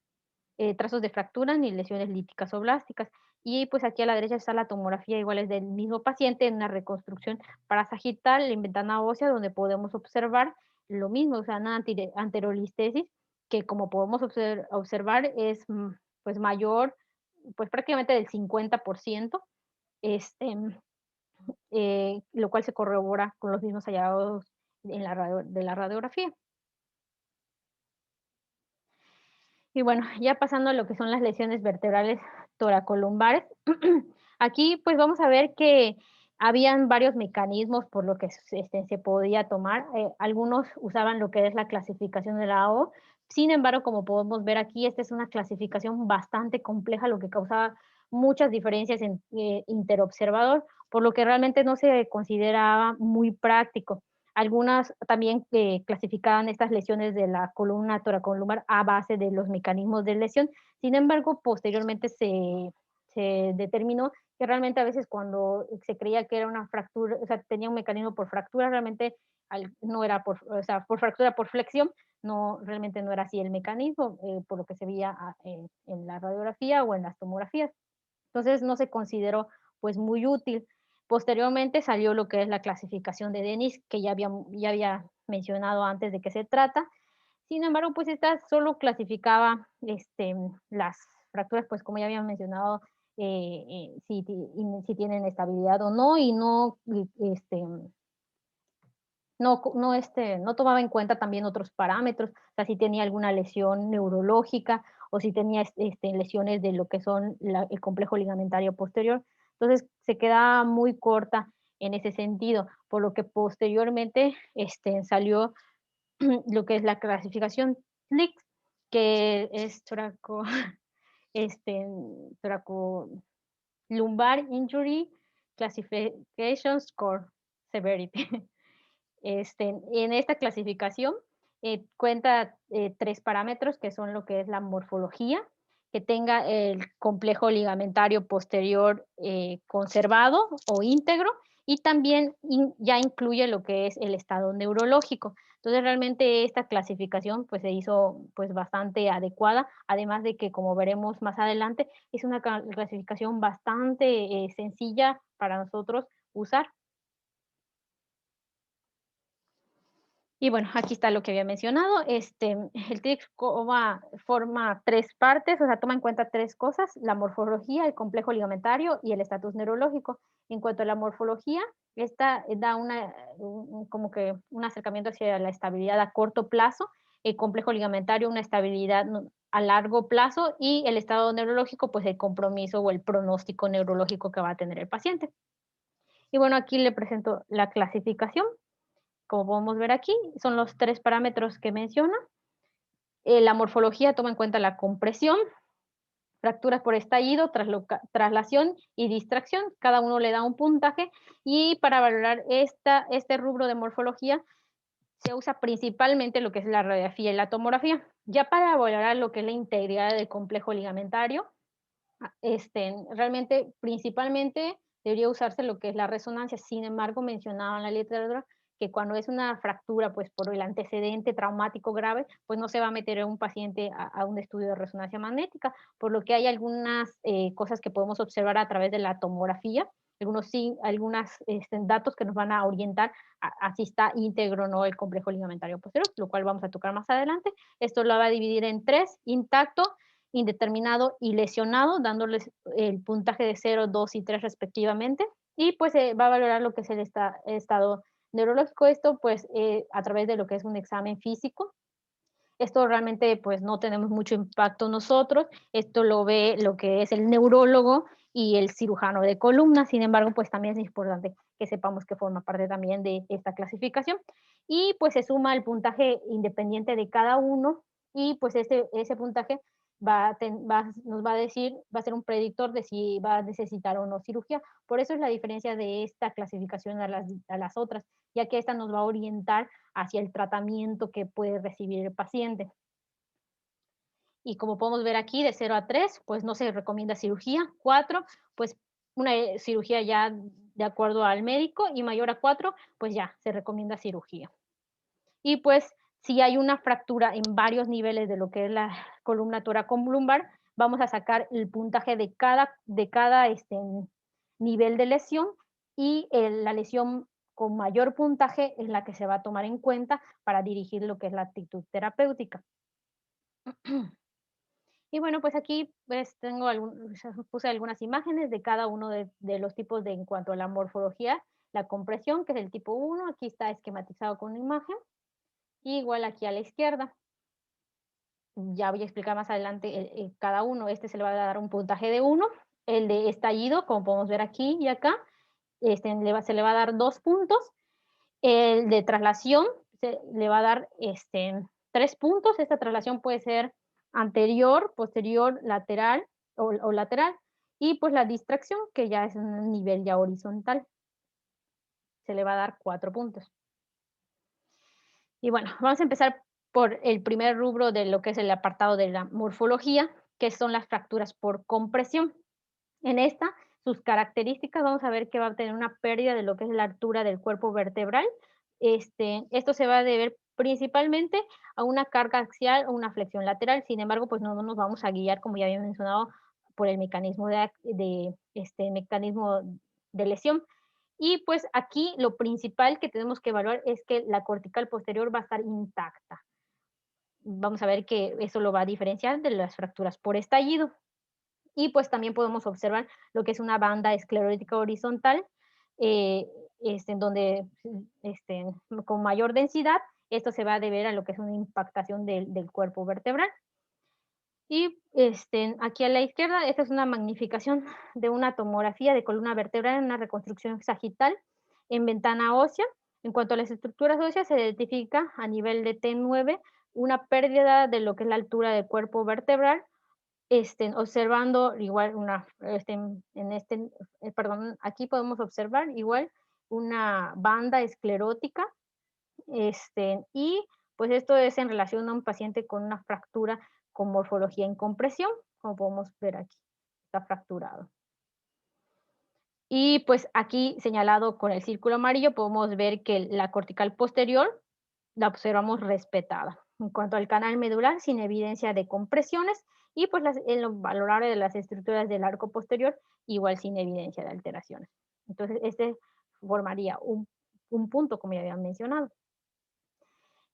trazos de fracturas ni lesiones líticas o blásticas. Y pues aquí a la derecha está la tomografía, igual es del mismo paciente, en una reconstrucción parasagital en ventana ósea, donde podemos observar lo mismo, o sea, una anterolistesis que, como podemos observar, es pues mayor, pues prácticamente del 50%, lo cual se corrobora con los mismos hallazgos de la radiografía. Y bueno, ya pasando a lo que son las lesiones vertebrales toracolumbares, aquí pues vamos a ver que Habían varios mecanismos por lo que se podía tomar. Algunos usaban lo que es la clasificación de la AO. Sin embargo, como podemos ver aquí, esta es una clasificación bastante compleja, lo que causaba muchas diferencias interobservador, por lo que realmente no se consideraba muy práctico. Algunas también clasificaban estas lesiones de la columna toracolumbar a base de los mecanismos de lesión. Sin embargo, posteriormente se determinó que realmente a veces cuando se creía que era una fractura, o sea, tenía un mecanismo por fractura, realmente no era por, o sea, por fractura por flexión, no, realmente no era así el mecanismo, por lo que se veía en la radiografía o en las tomografías. Entonces no se consideró pues muy útil. Posteriormente salió lo que es la clasificación de Denis, que ya había mencionado antes de qué se trata. Sin embargo, pues esta solo clasificaba las fracturas, pues como ya habían mencionado, si tienen estabilidad o no, y no tomaba en cuenta también otros parámetros, o sea, si tenía alguna lesión neurológica o si tenía lesiones de lo que son el complejo ligamentario posterior. Entonces se quedaba muy corta en ese sentido, por lo que posteriormente salió lo que es la clasificación TLIX, que es este, toraco lumbar injury classification score severity. En esta clasificación cuenta 3 parámetros que son lo que es la morfología, que tenga el complejo ligamentario posterior conservado o íntegro, y también ya incluye lo que es el estado neurológico. Entonces realmente esta clasificación pues se hizo pues bastante adecuada, además de que como veremos más adelante es una clasificación bastante sencilla para nosotros usar. Y bueno, aquí está lo que había mencionado. El TRICS-COVA forma 3 partes, o sea, toma en cuenta 3 cosas: la morfología, el complejo ligamentario y el estatus neurológico. En cuanto a la morfología, esta da como que un acercamiento hacia la estabilidad a corto plazo, el complejo ligamentario una estabilidad a largo plazo, y el estado neurológico, pues el compromiso o el pronóstico neurológico que va a tener el paciente. Y bueno, aquí le presento la clasificación. Como podemos ver aquí, son los 3 parámetros que menciona. La morfología toma en cuenta la compresión, fracturas por estallido, traslación y distracción. Cada uno le da un puntaje, y para valorar este rubro de morfología se usa principalmente lo que es la radiografía y la tomografía. Ya para valorar lo que es la integridad del complejo ligamentario, realmente principalmente debería usarse lo que es la resonancia. Sin embargo, mencionaba en la literatura que cuando es una fractura, pues por el antecedente traumático grave, pues no se va a meter a un paciente a un estudio de resonancia magnética, por lo que hay algunas cosas que podemos observar a través de la tomografía, algunos datos que nos van a orientar a si está íntegro o no el complejo ligamentario posterior, lo cual vamos a tocar más adelante. Esto lo va a dividir en 3: intacto, indeterminado y lesionado, dándoles el puntaje de 0, 2 y 3 respectivamente. Y pues va a valorar lo que es el estado neurológico, esto pues a través de lo que es un examen físico. Esto realmente pues no tenemos mucho impacto nosotros, esto lo ve lo que es el neurólogo y el cirujano de columna. Sin embargo, pues también es importante que sepamos que forma parte también de esta clasificación, y pues se suma el puntaje independiente de cada uno, y pues ese puntaje nos va a decir, va a ser un predictor de si va a necesitar o no cirugía. Por eso es la diferencia de esta clasificación a las otras, ya que esta nos va a orientar hacia el tratamiento que puede recibir el paciente. Y como podemos ver aquí, de 0 a 3, pues no se recomienda cirugía. 4, pues una cirugía ya de acuerdo al médico, y mayor a 4, pues ya se recomienda cirugía. Y pues si hay una fractura en varios niveles de lo que es la columna toracolumbar, vamos a sacar el puntaje de cada nivel de lesión, y la lesión con mayor puntaje es la que se va a tomar en cuenta para dirigir lo que es la actitud terapéutica. Y bueno, pues aquí pues puse algunas imágenes de cada uno de los tipos en cuanto a la morfología. La compresión, que es el tipo 1, aquí está esquematizado con una imagen, y igual aquí a la izquierda. Ya voy a explicar más adelante cada uno. Se le va a dar un puntaje de 1. El de estallido, como podemos ver aquí y acá, se le va a dar 2 puntos. El de traslación se le va a dar 3 puntos. Esta traslación puede ser anterior, posterior, lateral o lateral. Y pues la distracción, que ya es un nivel ya horizontal, se le va a dar 4 puntos. Y bueno, vamos a empezar por el primer rubro de lo que es el apartado de la morfología, que son las fracturas por compresión. En esta, sus características, vamos a ver que va a tener una pérdida de lo que es la altura del cuerpo vertebral. Esto se va a deber principalmente a una carga axial o una flexión lateral. Sin embargo, pues no nos vamos a guiar, como ya había mencionado, por el mecanismo mecanismo de lesión. Y pues aquí lo principal que tenemos que evaluar es que la cortical posterior va a estar intacta. Vamos a ver que eso lo va a diferenciar de las fracturas por estallido. Y pues también podemos observar lo que es una banda esclerótica horizontal, eh, en donde con mayor densidad, esto se va a deber a lo que es una impactación del cuerpo vertebral. Y aquí a la izquierda, esta es una magnificación de una tomografía de columna vertebral en una reconstrucción sagital en ventana ósea. En cuanto a las estructuras óseas, se identifica a nivel de T9 una pérdida de lo que es la altura del cuerpo vertebral, observando igual perdón, aquí podemos observar igual una banda esclerótica, y pues esto es en relación a un paciente con una fractura con morfología en compresión, como podemos ver aquí, está fracturado. Y pues aquí señalado con el círculo amarillo podemos ver que la cortical posterior la observamos respetada. En cuanto al canal medular, sin evidencia de compresiones, y pues en lo valorable de las estructuras del arco posterior, igual sin evidencia de alteraciones. Entonces, este formaría un punto, como ya había mencionado.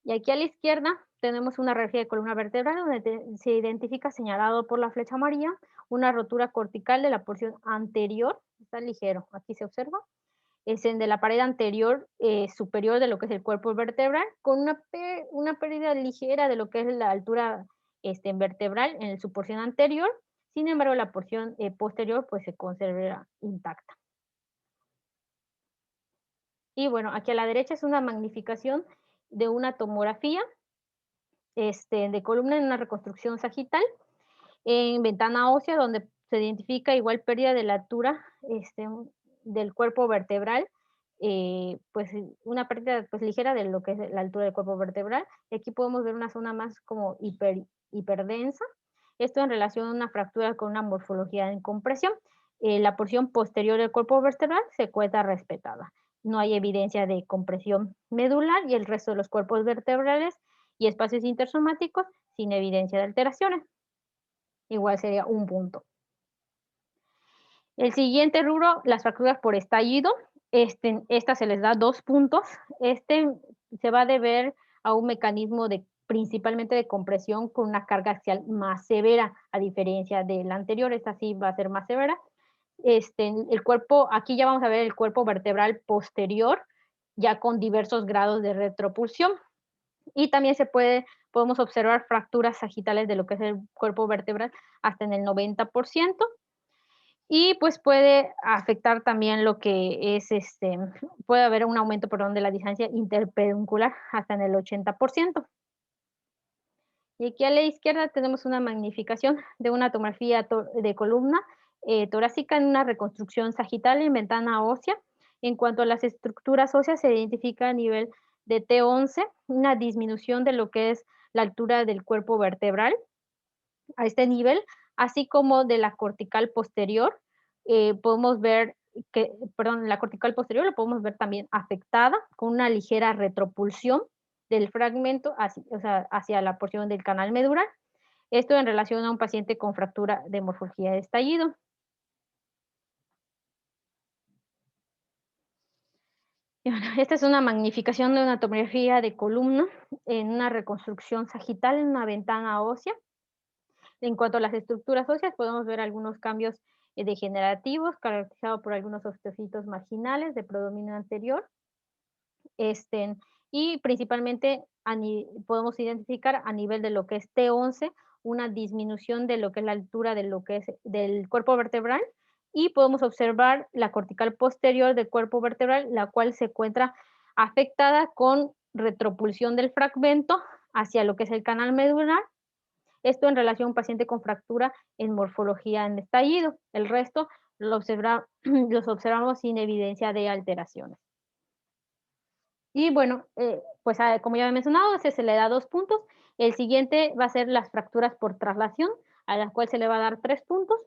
Y aquí a la izquierda tenemos una radiografía de columna vertebral donde se identifica, señalado por la flecha amarilla, una rotura cortical de la porción anterior, está ligero, aquí se observa, es en de la pared anterior superior de lo que es el cuerpo vertebral, con una pérdida ligera de lo que es la altura vertebral en su porción anterior. Sin embargo, la porción posterior pues se conserva intacta. Y bueno, aquí a la derecha es una magnificación de una tomografía de columna en una reconstrucción sagital en ventana ósea, donde se identifica igual pérdida de la altura del cuerpo vertebral, pues una pérdida pues ligera de lo que es la altura del cuerpo vertebral. Y aquí podemos ver una zona más como hiperdensa. Esto en relación a una fractura con una morfología en compresión. La porción posterior del cuerpo vertebral se encuentra respetada. No hay evidencia de compresión medular y el resto de los cuerpos vertebrales y espacios intersomáticos sin evidencia de alteraciones. Igual sería un punto. El siguiente rubro, las fracturas por estallido, esta se les da 2 puntos. Se va a deber a un mecanismo principalmente de compresión con una carga axial más severa, a diferencia del anterior, esta sí va a ser más severa. El cuerpo, aquí ya vamos a ver el cuerpo vertebral posterior, ya con diversos grados de retropulsión. Y también podemos observar fracturas sagitales de lo que es el cuerpo vertebral hasta en el 90%. Y pues puede afectar también lo que es, puede haber un aumento, perdón, de la distancia interpeduncular hasta en el 80%. Y aquí a la izquierda tenemos una magnificación de una tomografía de columna torácica en una reconstrucción sagital en ventana ósea. En cuanto a las estructuras óseas, se identifica a nivel de T11 una disminución de lo que es la altura del cuerpo vertebral a este nivel, así como de la cortical posterior. Podemos ver que, perdón, la cortical posterior la podemos ver también afectada con una ligera retropulsión del fragmento hacia la porción del canal medular. Esto en relación a un paciente con fractura de morfología de estallido. Y bueno, esta es una magnificación de una tomografía de columna en una reconstrucción sagital en una ventana ósea. En cuanto a las estructuras óseas, podemos ver algunos cambios degenerativos caracterizados por algunos osteocitos marginales de predominio anterior. Y principalmente podemos identificar a nivel de lo que es T11 una disminución de lo que es la altura de lo que es del cuerpo vertebral y podemos observar la cortical posterior del cuerpo vertebral, la cual se encuentra afectada con retropulsión del fragmento hacia lo que es el canal medular. Esto en relación a un paciente con fractura en morfología en estallido. El resto los observamos sin evidencia de alteraciones. Y bueno, pues como ya he mencionado, se le da 2 puntos. El siguiente va a ser las fracturas por traslación, a las cuales se le va a dar 3 puntos.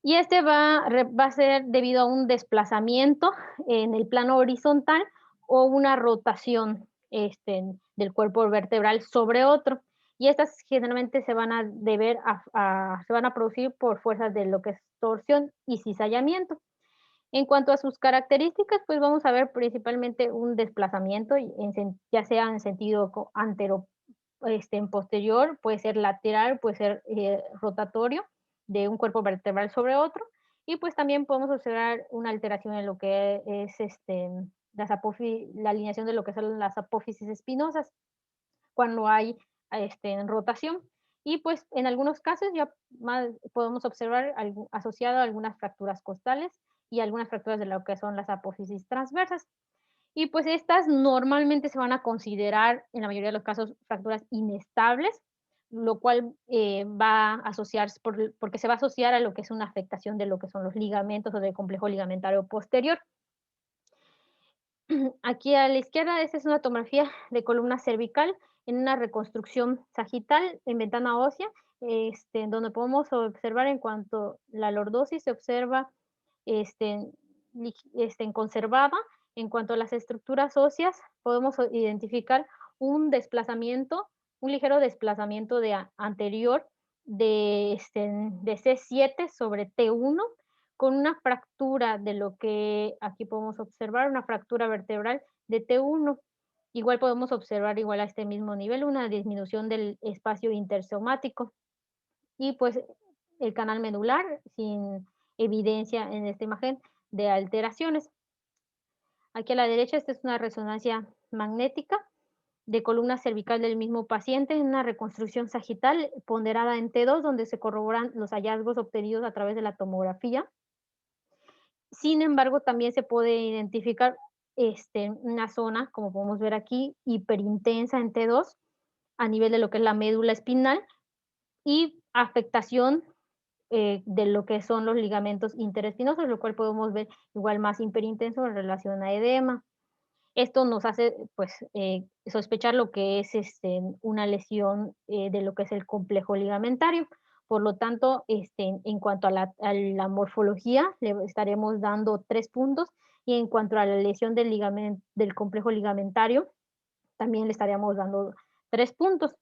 Y este va a ser debido a un desplazamiento en el plano horizontal o una rotación del cuerpo vertebral sobre otro. Y estas generalmente se van a se van a producir por fuerzas de lo que es torsión y cizallamiento. En cuanto a sus características, pues vamos a ver principalmente un desplazamiento, ya sea en sentido antero, en posterior, puede ser lateral, puede ser rotatorio de un cuerpo vertebral sobre otro. Y pues también podemos observar una alteración en lo que es la alineación de lo que son las apófisis espinosas cuando hay en rotación. Y pues en algunos casos ya podemos observar asociado a algunas fracturas costales y algunas fracturas de lo que son las apófisis transversas. Y pues estas normalmente se van a considerar, en la mayoría de los casos, fracturas inestables, lo cual va a asociarse, porque se va a asociar a lo que es una afectación de lo que son los ligamentos o del complejo ligamentario posterior. Aquí a la izquierda, esta es una tomografía de columna cervical en una reconstrucción sagital en ventana ósea, donde podemos observar en cuanto a la lordosis se observa este, conservada. En cuanto a las estructuras óseas, podemos identificar un desplazamiento, un ligero desplazamiento anterior de C7 sobre T1 con una fractura de lo que aquí podemos observar, una fractura vertebral de T1. Igual podemos observar igual a este mismo nivel una disminución del espacio intersomático y pues el canal medular sin evidencia en esta imagen de alteraciones. Aquí a la derecha, esta es una resonancia magnética de columna cervical del mismo paciente en una reconstrucción sagital ponderada en T2, donde se corroboran los hallazgos obtenidos a través de la tomografía. Sin embargo, también se puede identificar una zona, como podemos ver aquí, hiperintensa en T2, a nivel de lo que es la médula espinal, y afectación de lo que son los ligamentos interespinosos, lo cual podemos ver igual más hiperintenso en relación a edema. Esto nos hace pues, sospechar lo que es una lesión de lo que es el complejo ligamentario. Por lo tanto, en cuanto a la morfología, le estaremos dando 3 puntos, y en cuanto a la lesión del complejo ligamentario, también le estaríamos dando 3 puntos.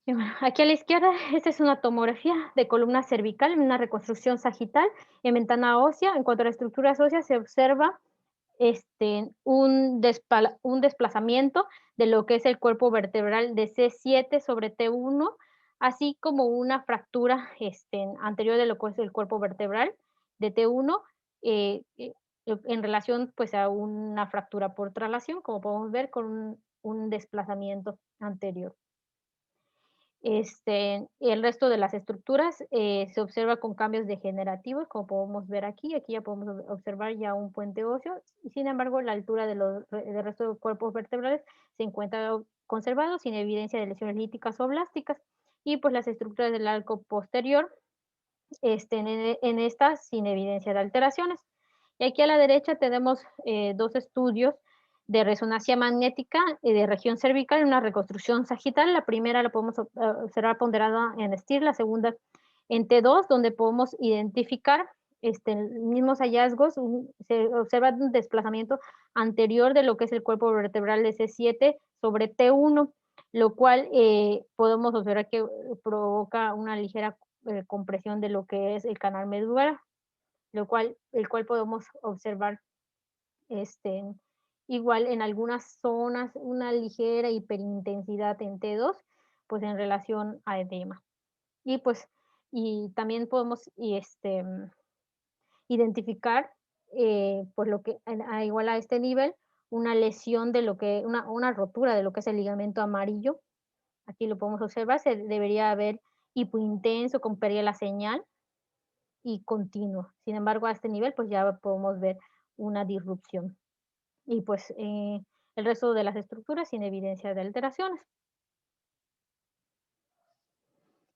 Y bueno, aquí a la izquierda, esta es una tomografía de columna cervical, una reconstrucción sagital en ventana ósea. En cuanto a las estructuras óseas, se observa un desplazamiento de lo que es el cuerpo vertebral de C7 sobre T1, así como una fractura anterior de lo que es el cuerpo vertebral de T1, en relación pues a una fractura por traslación, como podemos ver con un desplazamiento anterior. El resto de las estructuras se observa con cambios degenerativos, como podemos ver aquí. Aquí ya podemos observar ya un puente óseo, y sin embargo, la altura del resto de los cuerpos vertebrales se encuentra conservado sin evidencia de lesiones líticas o blásticas. Y pues las estructuras del arco posterior, en estas sin evidencia de alteraciones. Y aquí a la derecha tenemos 2 estudios de resonancia magnética de región cervical en una reconstrucción sagital. La primera la podemos observar ponderada en STIR, la segunda en T2, donde podemos identificar mismos hallazgos. Se observa un desplazamiento anterior de lo que es el cuerpo vertebral de C7 sobre T1, lo cual podemos observar que provoca una ligera compresión de lo que es el canal medular, el cual podemos observar este, igual en algunas zonas una ligera hiperintensidad en T2, pues en relación a edema. Y pues, y también podemos identificar, pues lo que, igual a este nivel, una lesión de lo que, una rotura de lo que es el ligamento amarillo, aquí lo podemos observar, se debería haber hipointenso con pérdida de la señal y continuo. Sin embargo, a este nivel, pues ya podemos ver una disrupción. Y pues el resto de las estructuras sin evidencia de alteraciones.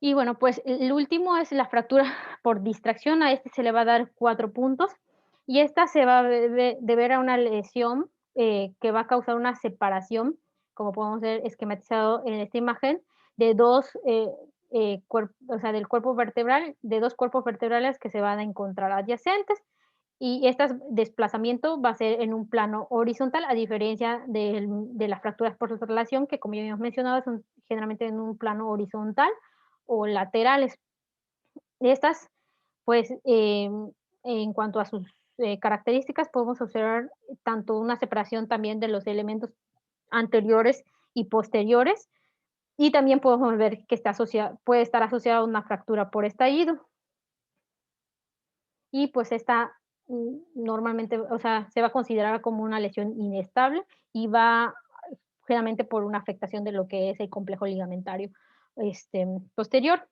Y bueno, pues el último es la fractura por distracción. A este se le va a dar 4 puntos. Y esta se va a deber a una lesión que va a causar una separación, como podemos ver esquematizado en esta imagen, de dos, o sea, del cuerpo vertebral, de dos cuerpos vertebrales que se van a encontrar adyacentes. Y este desplazamiento va a ser en un plano horizontal, a diferencia de las fracturas por traslación, que como ya habíamos mencionado, son generalmente en un plano horizontal o laterales. Estas, pues, en cuanto a sus características, podemos observar tanto una separación también de los elementos anteriores y posteriores, y también podemos ver que puede estar asociada a una fractura por estallido. Y pues esta normalmente, o sea, se va a considerar como una lesión inestable y va generalmente por una afectación de lo que es el complejo ligamentario posterior.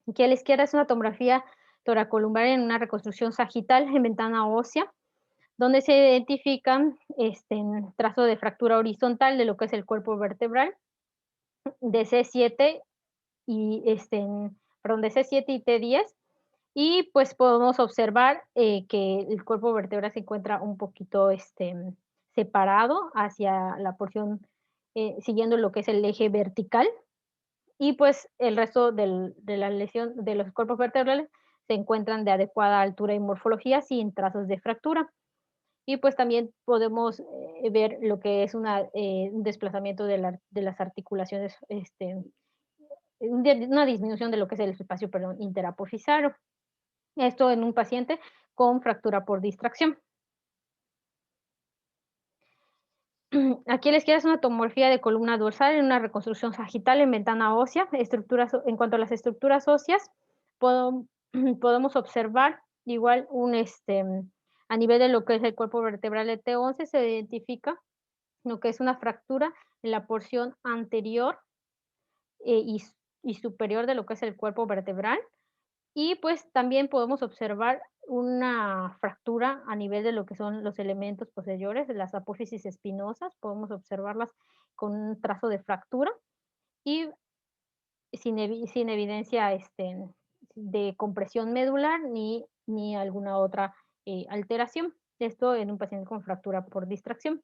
Aquí a la izquierda es una tomografía toracolumbar en una reconstrucción sagital en ventana ósea, donde se identifican trazo de fractura horizontal de lo que es el cuerpo vertebral de C7 y perdón, de C7 y T10. Y pues podemos observar que el cuerpo vertebral se encuentra un poquito separado hacia la porción, siguiendo lo que es el eje vertical. Y pues el resto de la lesión de los cuerpos vertebrales se encuentran de adecuada altura y morfología sin trazos de fractura. Y pues también podemos ver lo que es un desplazamiento de las articulaciones, una disminución de lo que es el espacio, perdón, interapofisaro. Esto en un paciente con fractura por distracción. Aquí a la izquierda es una tomografía de columna dorsal en una reconstrucción sagital en ventana ósea. En cuanto a las estructuras óseas, podemos observar igual a nivel de lo que es el cuerpo vertebral de T11, se identifica lo que es una fractura en la porción anterior y superior de lo que es el cuerpo vertebral. Y pues también podemos observar una fractura a nivel de lo que son los elementos posteriores, de las apófisis espinosas, podemos observarlas con un trazo de fractura y sin evidencia de compresión medular ni alguna otra alteración. Esto en un paciente con fractura por distracción.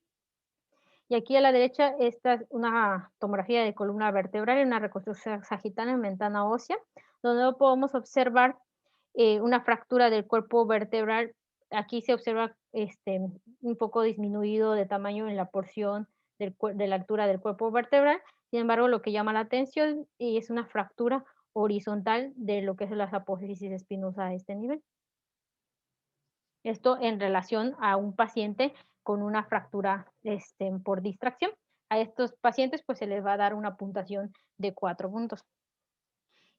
Y aquí a la derecha, esta es una tomografía de columna vertebral en una reconstrucción sagital en ventana ósea, donde podemos observar una fractura del cuerpo vertebral. Aquí se observa un poco disminuido de tamaño en la porción de la altura del cuerpo vertebral. Sin embargo, lo que llama la atención es una fractura horizontal de lo que es la apófisis espinosa a este nivel. Esto en relación a un paciente con una fractura por distracción. A estos pacientes pues se les va a dar una puntuación de 4 puntos.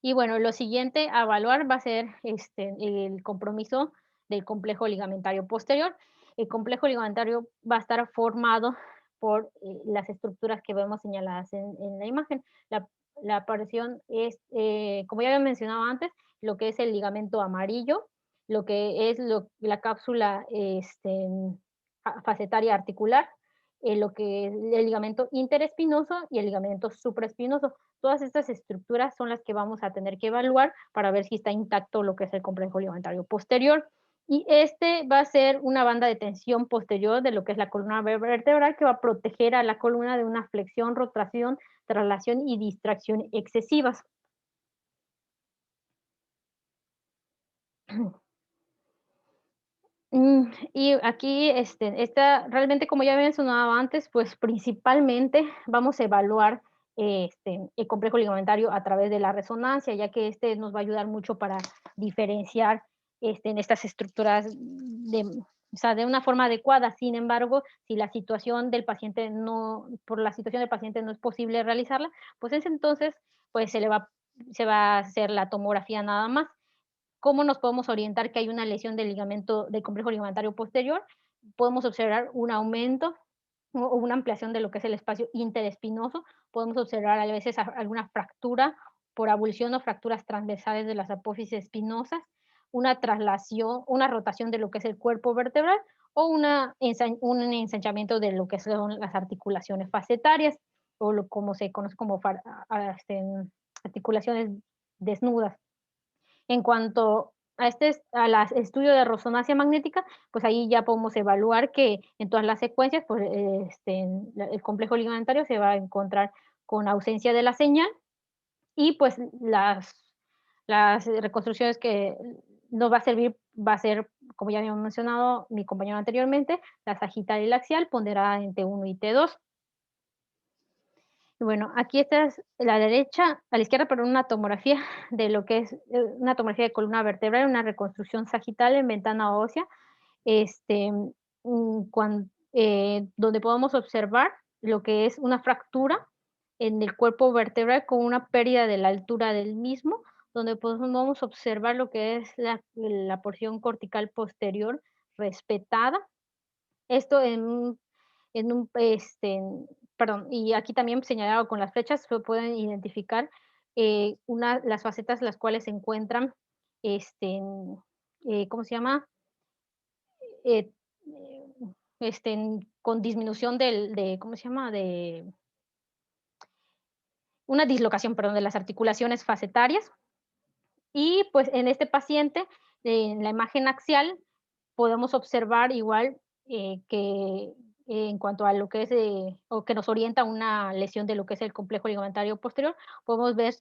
Y bueno, lo siguiente a evaluar va a ser el compromiso del complejo ligamentario posterior. El complejo ligamentario va a estar formado por las estructuras que vemos señaladas en la imagen. La aparición es, como ya había mencionado antes, lo que es el ligamento amarillo, lo que es la cápsula facetaria articular, lo que es el ligamento interespinoso y el ligamento supraespinoso. Todas estas estructuras son las que vamos a tener que evaluar para ver si está intacto lo que es el complejo ligamentario posterior. Y va a ser una banda de tensión posterior de lo que es la columna vertebral que va a proteger a la columna de una flexión, rotación, traslación y distracción excesivas. Y aquí, realmente, como ya había mencionado antes, pues principalmente vamos a evaluar el complejo ligamentario a través de la resonancia, ya que nos va a ayudar mucho para diferenciar en estas estructuras o sea, de una forma adecuada. Sin embargo, si la situación del paciente por la situación del paciente no es posible realizarla, pues entonces pues se va a hacer la tomografía nada más. ¿Cómo nos podemos orientar que hay una lesión del ligamento del complejo ligamentario posterior? Podemos observar un aumento o una ampliación de lo que es el espacio interespinoso podemos observar a veces alguna fractura por abulsión o fracturas transversales de las apófisis espinosas, una traslación, una rotación de lo que es el cuerpo vertebral o un ensanchamiento de lo que son las articulaciones facetarias o como se conoce como articulaciones desnudas. En cuanto a estudio de resonancia magnética, pues ahí ya podemos evaluar que en todas las secuencias, pues el complejo ligamentario se va a encontrar con ausencia de la señal y pues las reconstrucciones que nos va a servir, va a ser, como ya habíamos mencionado mi compañero anteriormente, la sagital y la axial ponderada en T1 y T2. Y bueno, aquí esta es la derecha, a la izquierda, pero una tomografía de lo que es una tomografía de columna vertebral, una reconstrucción sagital en ventana ósea, este, donde podemos observar lo que es una fractura en el cuerpo vertebral con una pérdida de la altura del mismo, donde podemos observar lo que es la porción cortical posterior respetada. Esto en un, perdón, y aquí también señalado con las flechas se pueden identificar las facetas las cuales se encuentran, ¿cómo se llama? Eh, eh, con disminución ¿cómo se llama? De una dislocación, perdón, de las articulaciones facetarias. Y pues en este paciente, en la imagen axial, podemos observar igual que en cuanto a lo que es, o que nos orienta a una lesión de lo que es el complejo ligamentario posterior, podemos ver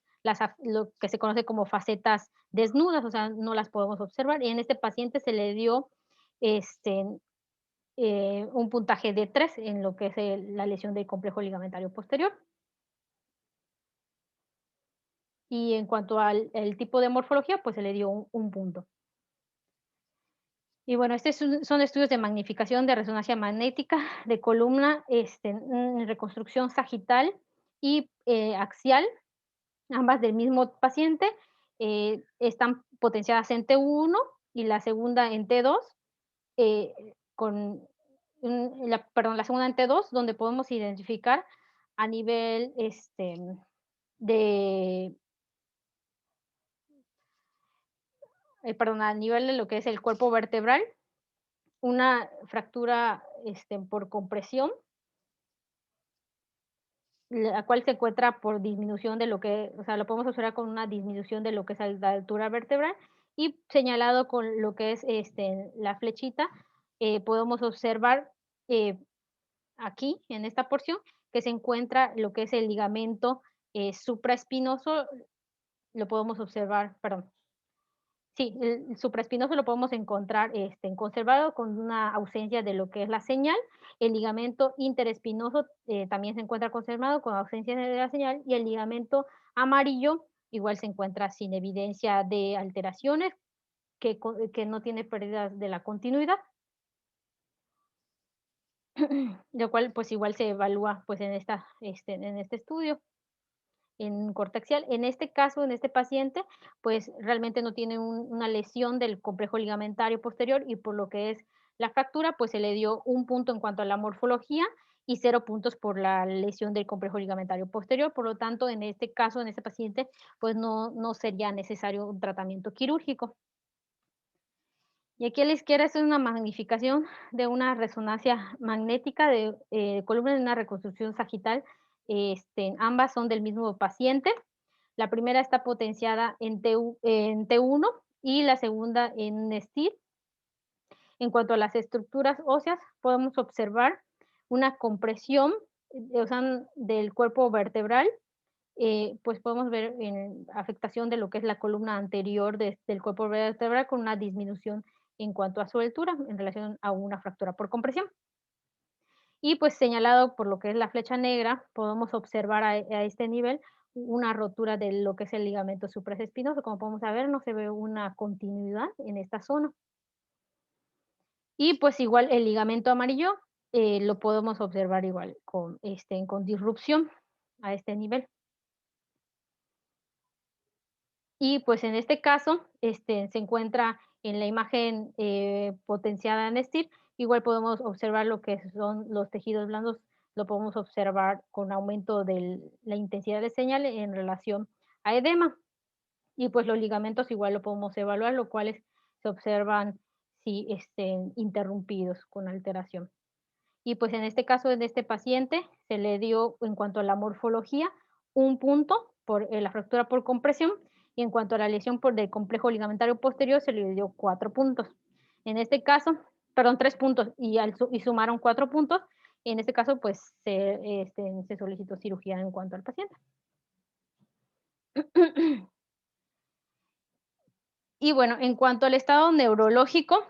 lo que se conoce como facetas desnudas, o sea, no las podemos observar. Y en este paciente se le dio este, un puntaje de 3 en lo que es la lesión del complejo ligamentario posterior. Y en cuanto al el tipo de morfología, pues se le dio un punto. Y bueno, son estudios de magnificación de resonancia magnética de columna, reconstrucción sagital y axial, ambas del mismo paciente, están potenciadas en T1 y la segunda en T2, la segunda en T2, donde podemos identificar a nivel de, a nivel de lo que es el cuerpo vertebral, una fractura por compresión, la cual se encuentra por disminución de lo que, o sea, lo podemos observar con una disminución de lo que es la altura vertebral y señalado con lo que es la flechita, podemos observar eh, aquí, en esta porción, que se encuentra lo que es el ligamento supraespinoso, lo podemos observar, perdón, sí, el supraespinoso lo podemos encontrar conservado con una ausencia de lo que es la señal. El ligamento interespinoso también se encuentra conservado con ausencia de la señal y el ligamento amarillo igual se encuentra sin evidencia de alteraciones, que no tiene pérdidas de la continuidad, lo cual pues igual se evalúa pues en este estudio. En corte axial. En este caso, en este paciente, pues realmente no tiene una lesión del complejo ligamentario posterior y por lo que es la fractura, pues se le dio un punto en cuanto a la morfología y 0 puntos por la lesión del complejo ligamentario posterior. Por lo tanto, en este caso, en este paciente, pues no sería necesario un tratamiento quirúrgico. Y aquí a la izquierda es una magnificación de una resonancia magnética de columna de una reconstrucción sagital. Ambas son del mismo paciente. La primera está potenciada en T1 y la segunda en STIR. En cuanto a las estructuras óseas, podemos observar una compresión o sea, del cuerpo vertebral, pues podemos ver en afectación de lo que es la columna anterior del cuerpo vertebral con una disminución en cuanto a su altura en relación a una fractura por compresión. Y pues señalado por lo que es la flecha negra, podemos observar a este nivel una rotura de lo que es el ligamento supraespinoso. Como podemos ver, no se ve una continuidad en esta zona. Y pues igual el ligamento amarillo lo podemos observar igual con disrupción a este nivel. Y pues en este caso, se encuentra en la imagen potenciada en STIR, igual podemos observar lo que son los tejidos blandos lo podemos observar con aumento de la intensidad de señal en relación a edema. Y pues los ligamentos igual lo podemos evaluar, los cuales se observan si estén interrumpidos con alteración. Y pues en este caso, en este paciente, se le dio en cuanto a la morfología, un punto por la fractura por compresión, y en cuanto a la lesión por del complejo ligamentario posterior, se le dio 4 puntos. En este caso, perdón, 3 puntos, y sumaron 4 puntos, y en este caso, pues se solicitó cirugía en cuanto al paciente. Y bueno, en cuanto al estado neurológico,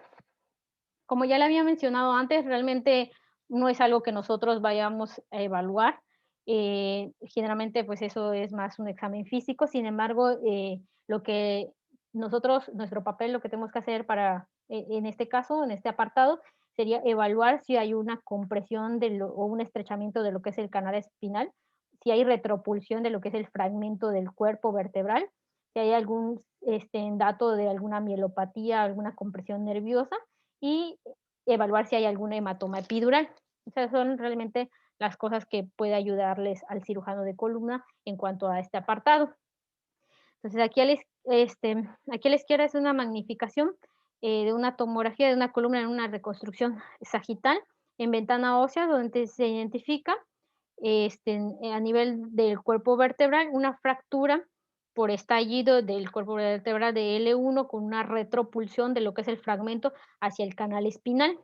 como ya le había mencionado antes, realmente no es algo que nosotros vayamos a evaluar. Generalmente, pues eso es más un examen físico. Sin embargo, lo que nosotros, nuestro papel, lo que tenemos que hacer para, en este caso, en este apartado, sería evaluar si hay una compresión o un estrechamiento de lo que es el canal espinal, si hay retropulsión de lo que es el fragmento del cuerpo vertebral, si hay algún dato de alguna mielopatía, alguna compresión nerviosa, y evaluar si hay algún hematoma epidural. Esas son realmente las cosas que puede ayudarles al cirujano de columna en cuanto a este apartado. Entonces, aquí a la izquierda es una magnificación de una tomografía de una columna en una reconstrucción sagital en ventana ósea, donde se identifica a nivel del cuerpo vertebral una fractura por estallido del cuerpo vertebral de L1 con una retropulsión de lo que es el fragmento hacia el canal espinal,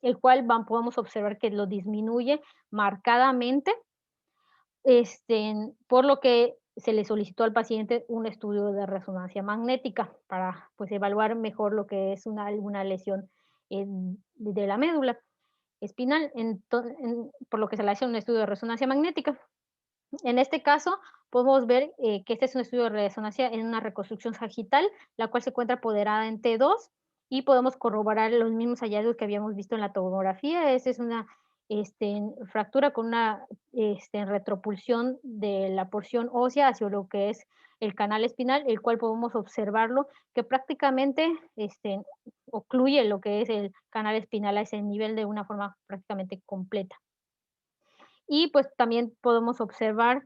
el cual podemos observar que lo disminuye marcadamente, por lo que se le solicitó al paciente un estudio de resonancia magnética para pues, evaluar mejor lo que es alguna lesión de la médula espinal, por lo que se le hace un estudio de resonancia magnética. En este caso, podemos ver que este es un estudio de resonancia en una reconstrucción sagital, la cual se encuentra apoderada en T2, y podemos corroborar los mismos hallazgos que habíamos visto en la tomografía. Esa es una fractura con una retropulsión de la porción ósea hacia lo que es el canal espinal, el cual podemos observarlo que prácticamente ocluye lo que es el canal espinal a ese nivel de una forma prácticamente completa. Y pues también podemos observar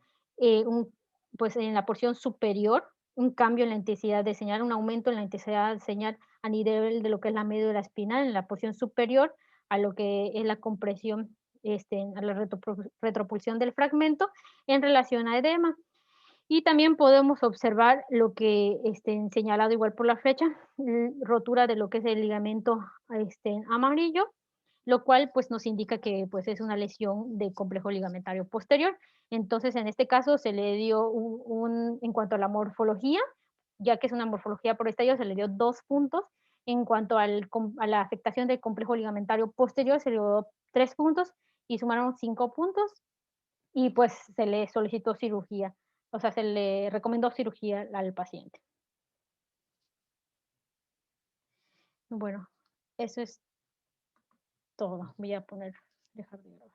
pues en la porción superior un cambio en la intensidad de señal, un aumento en la intensidad de señal a nivel de lo que es la médula espinal, en la porción superior a lo que es la compresión, a la retropulsión del fragmento en relación a edema. Y también podemos observar lo que señalado igual por la flecha, rotura de lo que es el ligamento amarillo, lo cual pues nos indica que pues es una lesión de complejo ligamentario posterior. Entonces, en este caso se le dio en cuanto a la morfología, ya que es una morfología por estallido, se le dio 2 puntos. En cuanto a la afectación del complejo ligamentario posterior, se le dio 3 puntos y sumaron 5 puntos, y pues se le solicitó cirugía, o sea, se le recomendó cirugía al paciente. Bueno, eso es todo. Voy a dejar de grabar.